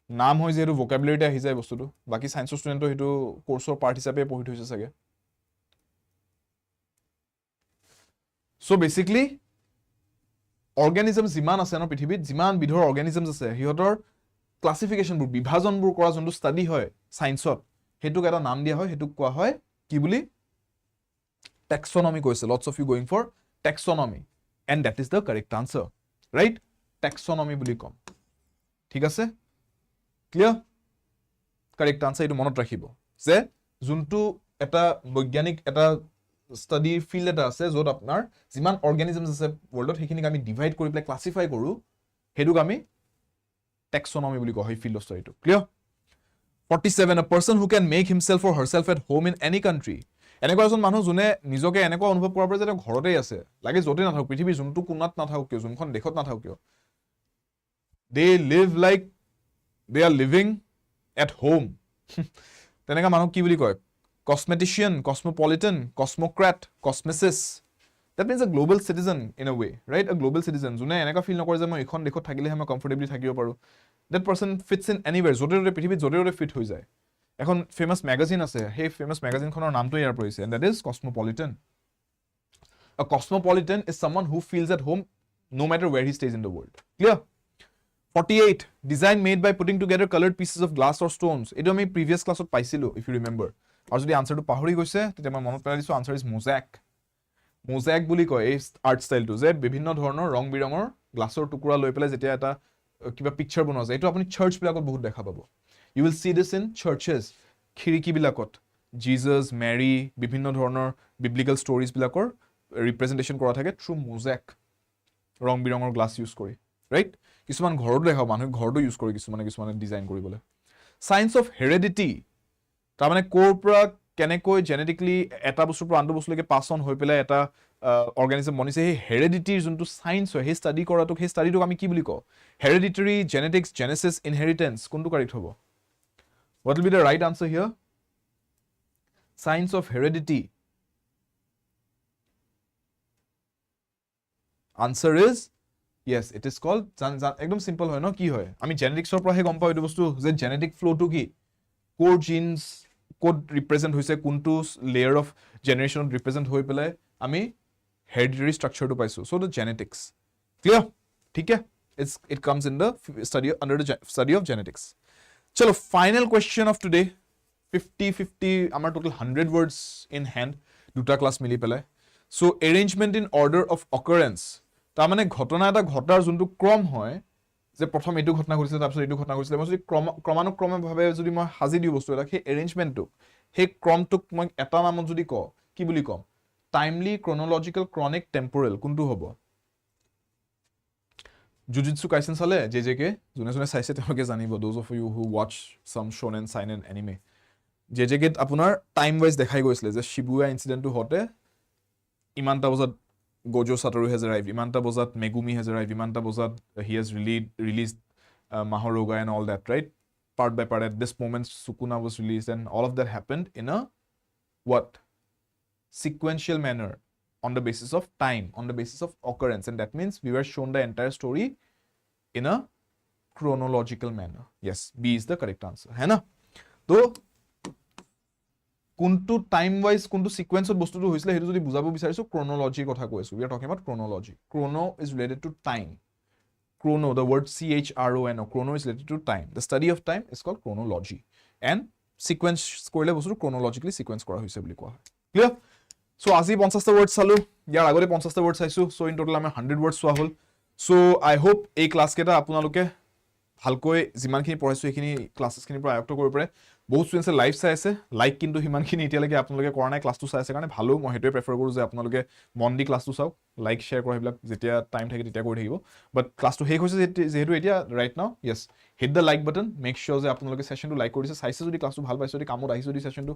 নাম হয় যে এইটো ভোকাবুলাৰিতে আহি যায় বস্তুটো, বাকি সায়েন্সৰ ষ্টুডেন্টও সেইটো কোৰ্সৰ পাৰ্ট হিচাপে পঢ়ি থৈছে চাগে। সো বেসিক্যালি অৰ্গানিজম যিমান আছে ন পৃথিৱীত, যিমান বিধৰ অৰ্গানিজমছ আছে, সিহঁতৰ ক্লাসিফিকেশনবোৰ, বিভাজনবোৰ কৰা যোনটো ষ্টাডি হয় সায়েন্সত, হেতুক এটা নাম দিয়া হয়, হেতুক কোৱা হয় কি বুলি? taxonomy কৈছে। lots of you going for taxonomy, and that is the correct answer, right? taxonomy বুলি কম। ঠিক আছে? ক্লিয়াৰ? কাৰেক্ট আনসাৰ এইটো মনত ৰাখিব, যে যোনটো এটা বৈজ্ঞানিক এটা ষ্টাডি ফিল্ড এটা আছে, য'ত আপোনাৰ যিমান অৰ্গানিজমছ আছে ৱৰ্ল্ডত, সেইখিনিক আমি ডিভাইড কৰি পেলাই ক্লাসিফাই কৰোঁ, সেইটোক আমি taxonomy বুলি কোৱা হয় ফিল্ড অফ ষ্টাডিটো। Clear? 47, a person who can make himself or herself at home in any country. এনেকুৱা এজন মানুহ যোনে নিজকে এনেকুৱা অনুভৱ কৰাৰ পৰা যে তেওঁ ঘৰতেই আছে, লাগে য'তে নাথাকক, পৃথিৱীৰ যোনটো কোণাত নাথাকক কিয়, যোনখন দেশত নাথাকক কিয়, they live like they are living at home. তেনেকুৱা মানুহ কি বুলি কয়? cosmetician, cosmopolitan, cosmocrat, cosmicist. That means a global citizen in a way, right? A global citizen যোনে এনেকুৱা ফিল নকৰে যে মই এখন দেশত থাকিলেহে মই কমফৰ্টেবলি থাকিব পাৰোঁ। That person fits in anywhere, য'তে ত'তে পৃথিৱীত য'তে ত'তে ফিট হৈ যায়। এখন ফেমাস ম্যাগাজিন আছে, সেই ফেমাস ম্যাগাজিনখনৰ নামটো ইয়াৰ পৰা হৈছে, and that is Cosmopolitan. A cosmopolitan is someone who feels at home no matter where he stays in the world. Clear? 48, design made by putting together colored pieces of glass or stones. এইটো আমি previous classত পাইছিলো, if you remember. আৰু যদি আনসাৰটো পাহৰি গৈছে, তেতিয়া মই মনত পেলাই দিছো, আনসাৰ is mosaic. মোজাইক বুলি কয় এই আৰ্ট ষ্টাইলটো যে বিভিন্ন ধৰণৰ ৰং বিৰঙৰ গ্লাছৰ টুকুৰা লৈ পেলাই যেতিয়া এটা কিবা পিকচাৰ বনোৱা যায় এইটো আপুনি চাৰ্চবিলাকত বহুত দেখা পাব you will see this in churches খিৰিকীবিলাকত জিজাছ মেৰী বিভিন্ন ধৰণৰ বিব্লিকেল ষ্টৰিজবিলাকৰ ৰিপ্ৰেজেণ্টেশ্যন কৰা থাকে থ্ৰু মোজাইক ৰং বিৰঙৰ গ্লাছ ইউজ কৰি ৰাইট কিছুমান ঘৰতো দেখাব মানুহে ঘৰতো ইউজ কৰে কিছুমানে ডিজাইন কৰিবলৈ চায়েন্স অফ হেৰিডিটি তাৰমানে ক'ৰ পৰা কেনেকৈ জেনেটিকলি এটা বস্তুৰ পৰা আনটো বস্তুলৈকে পাছ অন হৈ পেলাই এটা অৰ্গেনিজম বনিছে সেই হেৰিডিটিৰ যোনটো চায়েন্স হয় সেই ষ্টাডিটোক আমি কি বুলি কওঁ হেৰিডিটৰী জেনেটিক্স জেনেচিছ ইনহেৰিটেন্স কোনটো কাৰেক্ট হ'ব what will be the right answer here science of heredity answer is yes it is called একদম সিম্পল হয় ন কি হয় আমি জেনেটিক্সৰ পৰাহে গম পাওঁ এইটো বস্তু যে জেনেটিক ফ্লোটো কি কোৰ জিনছ কোড ৰিপ্ৰেজেণ্ট হৈছে কোনটো লেয়াৰ অফ জেনেৰেশ্যনত ৰিপ্ৰেজেণ্ট হৈ পেলাই আমি হেৰিডিটৰী ষ্ট্ৰাকচাৰটো পাইছোঁ চ' দ্য জেনেটিক্স ক্লিয়াৰ ঠিক আছে it comes in the study under the study of genetics chalo final question of today 50 amar total 100 words in hand duta class mili pelai so arrangement in order of occurrence ta mane ghotona eta ghotar juntu krom hoy যে প্ৰথম এইটো ঘটনা ঘটিছে তাৰপিছত এইটো ঘটনা ঘটিছে মই যদি ক্ৰমানুক্ৰমে ভাবে যদি মই হাজি দিও বস্তু এটা সেই এৰেঞ্জমেন্টটো সেই ক্ৰমটোক মই এটা নামত যদি ক কি বুলি কম টাইমলি ক্ৰনোলজিক্যাল ক্ৰনিক টেম্পোৰেল কোনটো হ'ব Jujutsu Kaisen sale JJK jone saise teloke janibo those of you who watch some shonen seinen anime JJK apunar time wise dekhai goisile je Shibuya incident to hote imanta bozat Gojo Satoru has arrived imanta bozat Megumi has arrived imanta bozat he has released Mahoroga and all that right part by part at this moment Sukuna was released and all of that happened in a what sequential manner on the basis of time, on the basis of occurrence. And that means we were shown the entire story in a chronological manner. Yes, B is the correct answer. Hai na? So, kuntu time-wise, kuntu sequence of bostu to hoisle, hetu jodi bujabo bisariso chronology kotha koisu. We are talking about chronology. Chrono is related to time. Chrono, the word CHRONO, chrono is related to time. The study of time is called chronology. And sequence korile bostu chronologically sequence kora hoise boli koa. Clear? So আজি 50টা word চালো ইয়াৰ আগতে 50টা word চাইছো so in total আমি 100 word চোৱা হল so আই hope এই class কেটা আপোনালোকে ভালকৈ যিমানখিনি পঢ়াইছো এইখিনি ক্লাসেছখিনি পৰা আয়ত্ত কৰিব পাৰে বহুত ষ্টুডেন্টছে লাইভ চাই আছে লাইক কিন্তু হিমানখিনি এতিয়ালৈকে আপোনালোকে কৰা নাই ক্লাসটো চাই আছে কাৰণে ভালো মই হেতুৱে প্ৰেফাৰ কৰো যে আপোনালোকে মন দি ক্লাসটো চাওক লাইক শেয়াৰ কৰা হিবিলাক যেতিয়া টাইম থাকে তেতিয়া কৰি থাকিব বাট ক্লাসটো শেষ হৈছে যেহেতু এতিয়া right now yes hit the like button make sure যে আপোনালোকে সেশনটো লাইক কৰিছে চাইছে যদি ক্লাসটো ভাল পাইছে যদি কামত আহিছে যদি সেশনটো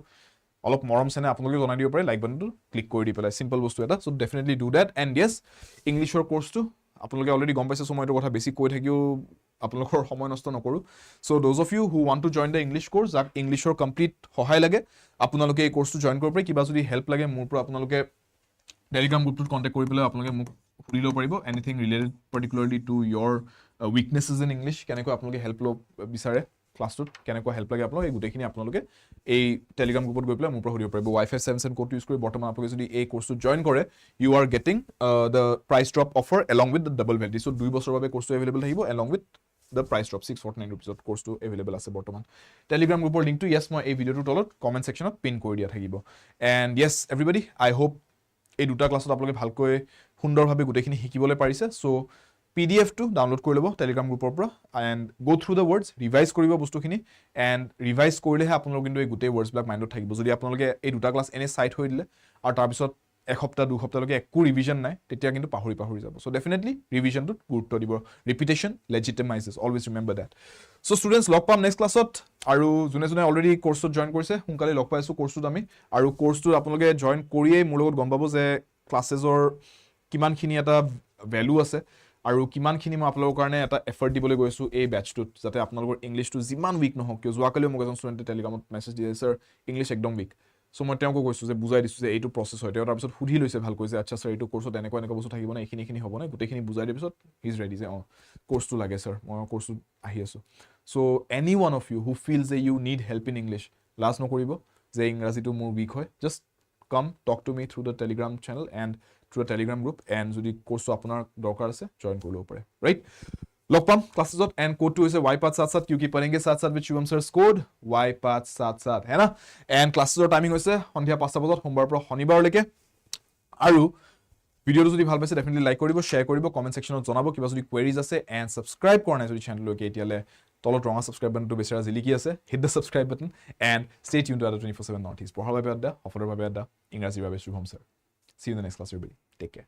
অলপ মৰম চেনে আপোনালোকে জনাই দিব পাৰে লাইক বাটনটো ক্লিক কৰি দি পেলাই সিম্পল বস্তু এটা so definitely do that and yes ইংলিশৰ কোৰ্সটো আপোনালোকে অলৰেডি গম পাইছে সময়টো কথা বেছি কৈ থাকিও আপোনালোকৰ সময় নষ্ট নকৰো so those of you who want to join the English course যাক ইংলিশৰ কমপ্লিট সহায় লাগে আপোনালোকে এই কোৰ্সটো জয়েন কৰিব পাৰে কিবা যদি হেল্প লাগে মোৰ পৰা আপোনালোকে টেলিগ্ৰাম গ্ৰুপটোত কন্টাক্ট কৰি পেলাই আপোনালোকে মোক সুধি ল'ব পাৰিব anything related particularly to your weaknesses in English কেনেকৈ আপোনালোকে হেল্প ল'ব বিচাৰে ক্লাসটোত কেনেকুৱা হেল্প লাগে আপোনালোকে গুটেখিনি আপোনালোকে এই টেলিগ্ৰাম গ্ৰুপত গৈ পেলাই মোৰ পৰা সুধিব পাৰিব ৱাইফাই 77 কোড ইউজ কৰি বৰ্তমান আপোনালোকে যদি এই কোৰ্সটো জয়েন কৰে you are getting the price drop offer along with the double validity so 2 বছৰৰ বাবে কোৰ্সটো এভেইলেবল থাকিব along with the price drop 649 ৰুপিছত কোৰ্সটো এভেইলেবল আছে বৰ্তমান টেলিগ্ৰাম গ্ৰুপৰ লিংকটো ইয়েস মই এই ভিডিওটোৰ তলত কমেন্ট সেকশনত পিন কৰি দিয়া থাকিব and yes everybody I hope এই দুটা ক্লাছত আপোনালোকে ভালকৈ সুন্দৰভাৱে গুটেখিনি শিকিবলৈ পাৰিছে সো PDF to download কৰি লব টেলিগ্ৰাম গ্ৰুপৰ পৰা and go through the words revise কৰিব বস্তুখিনি and revise কৰিলেহে আপোনালোক কিন্তু এই গুটেই words বিলাক মাইন্ডত থাকিব যদি আপোনালোকে এই দুটা ক্লাস এনে সাইড হৈ দিলে আৰু তাৰ পিছত এক সপ্তাহ দুই সপ্তাহলৈকে একো ৰিভিজন নাই তেতিয়া কিন্তু পাহৰি যাব সো ডেফিনেটলি ৰিভিজনটোত গুৰুত্ব দিব repetition legitimizes always remember that so students লগ পাম নেক্সট ক্লাছত আৰু যোনে অলৰেডি কোৰ্সত জয়েন কৰিছে সোনকালে লগ পাইছো কোৰ্সটোত আমি আৰু কোৰ্সটো আপোনালোকে জয়েন কৰিয়ে মোৰ লগত গম পাব যে ক্লাসেছৰ কিমানখিনি এটা ভ্যালু আছে আৰু কিমানখিনি মই আপোনালোকৰ কাৰণে এটা এফৰ্ট দিবলৈ গৈছো এই ব্যাচটোত যাতে আপোনালোকৰ ইংলিশটো যিমান উইক নহওক কিয় যোৱাকালিও মোক এজন ষ্টুডেণ্টে টেলিগ্ৰামত মেছেজ দিছে স্যাৰ ইংলিশ একদম উইক সো মই তেওঁক কৈছো যে বুজাই দিছো যে এইটো প্ৰসেস হয় তেওঁ তাৰপিছত সুধি লৈছে ভালকৈ যে আচ্ছা স্যাৰ এইটো কোৰ্সত এনেকুৱা বস্তু থাকিব না এইখিনি হ'ব না গোটেইখিনি বুজাই দিয়াৰ পিছত হি ইজ ৰেডি যে কোৰ্সটো লাগে স্যাৰ মই কোৰ্সটো আহি আছো so any one of you who feels যে you need help in English লাজ নকৰিব যে ইংৰাজীটো মোৰ উইক হয় just come talk to me through the Telegram channel and through a telegram group and যদি কোৰ্সটো আপোনাৰ দৰকাৰ আছে জয়েন কৰিব পাৰে ৰাইট লগ পাম ক্লাসেছত এন্ড কোডটো হৈছে ypath77 क्योंकि पढ़ेंगे साथ साथ with Shubham sir's code ypath77 है ना एंड ক্লাসেছৰ টাইমিং হৈছে সন্ধিয়া 5টা বজাত সোমবাৰৰ পৰা শনিবাৰলৈকে আৰু ভিডিঅ'টো যদি ভাল পাইছে ডেফিনেটলি লাইক কৰিব, শ্বেয়াৰ কৰিব, কমেণ্ট ছেকশ্যনত জনাব কিবা যদি কুৱেৰিজ আছে, এণ্ড ছাবস্ক্ৰাইব কৰা নাই যদি চেনেললৈকে এতিয়ালৈ তলত ৰঙা ছাবস্ক্ৰাইব বাটনটো বেচেৰা জিলিকি আছে, hit the subscribe button and stay tune to ADRE 24/7 north east. পঢ়াৰ বাবে আড্ডা, সফলৰ বাবে আড্ডা, ইংৰাজীৰ বাবে Shubham sir. See you in the next class, everybody. Take care.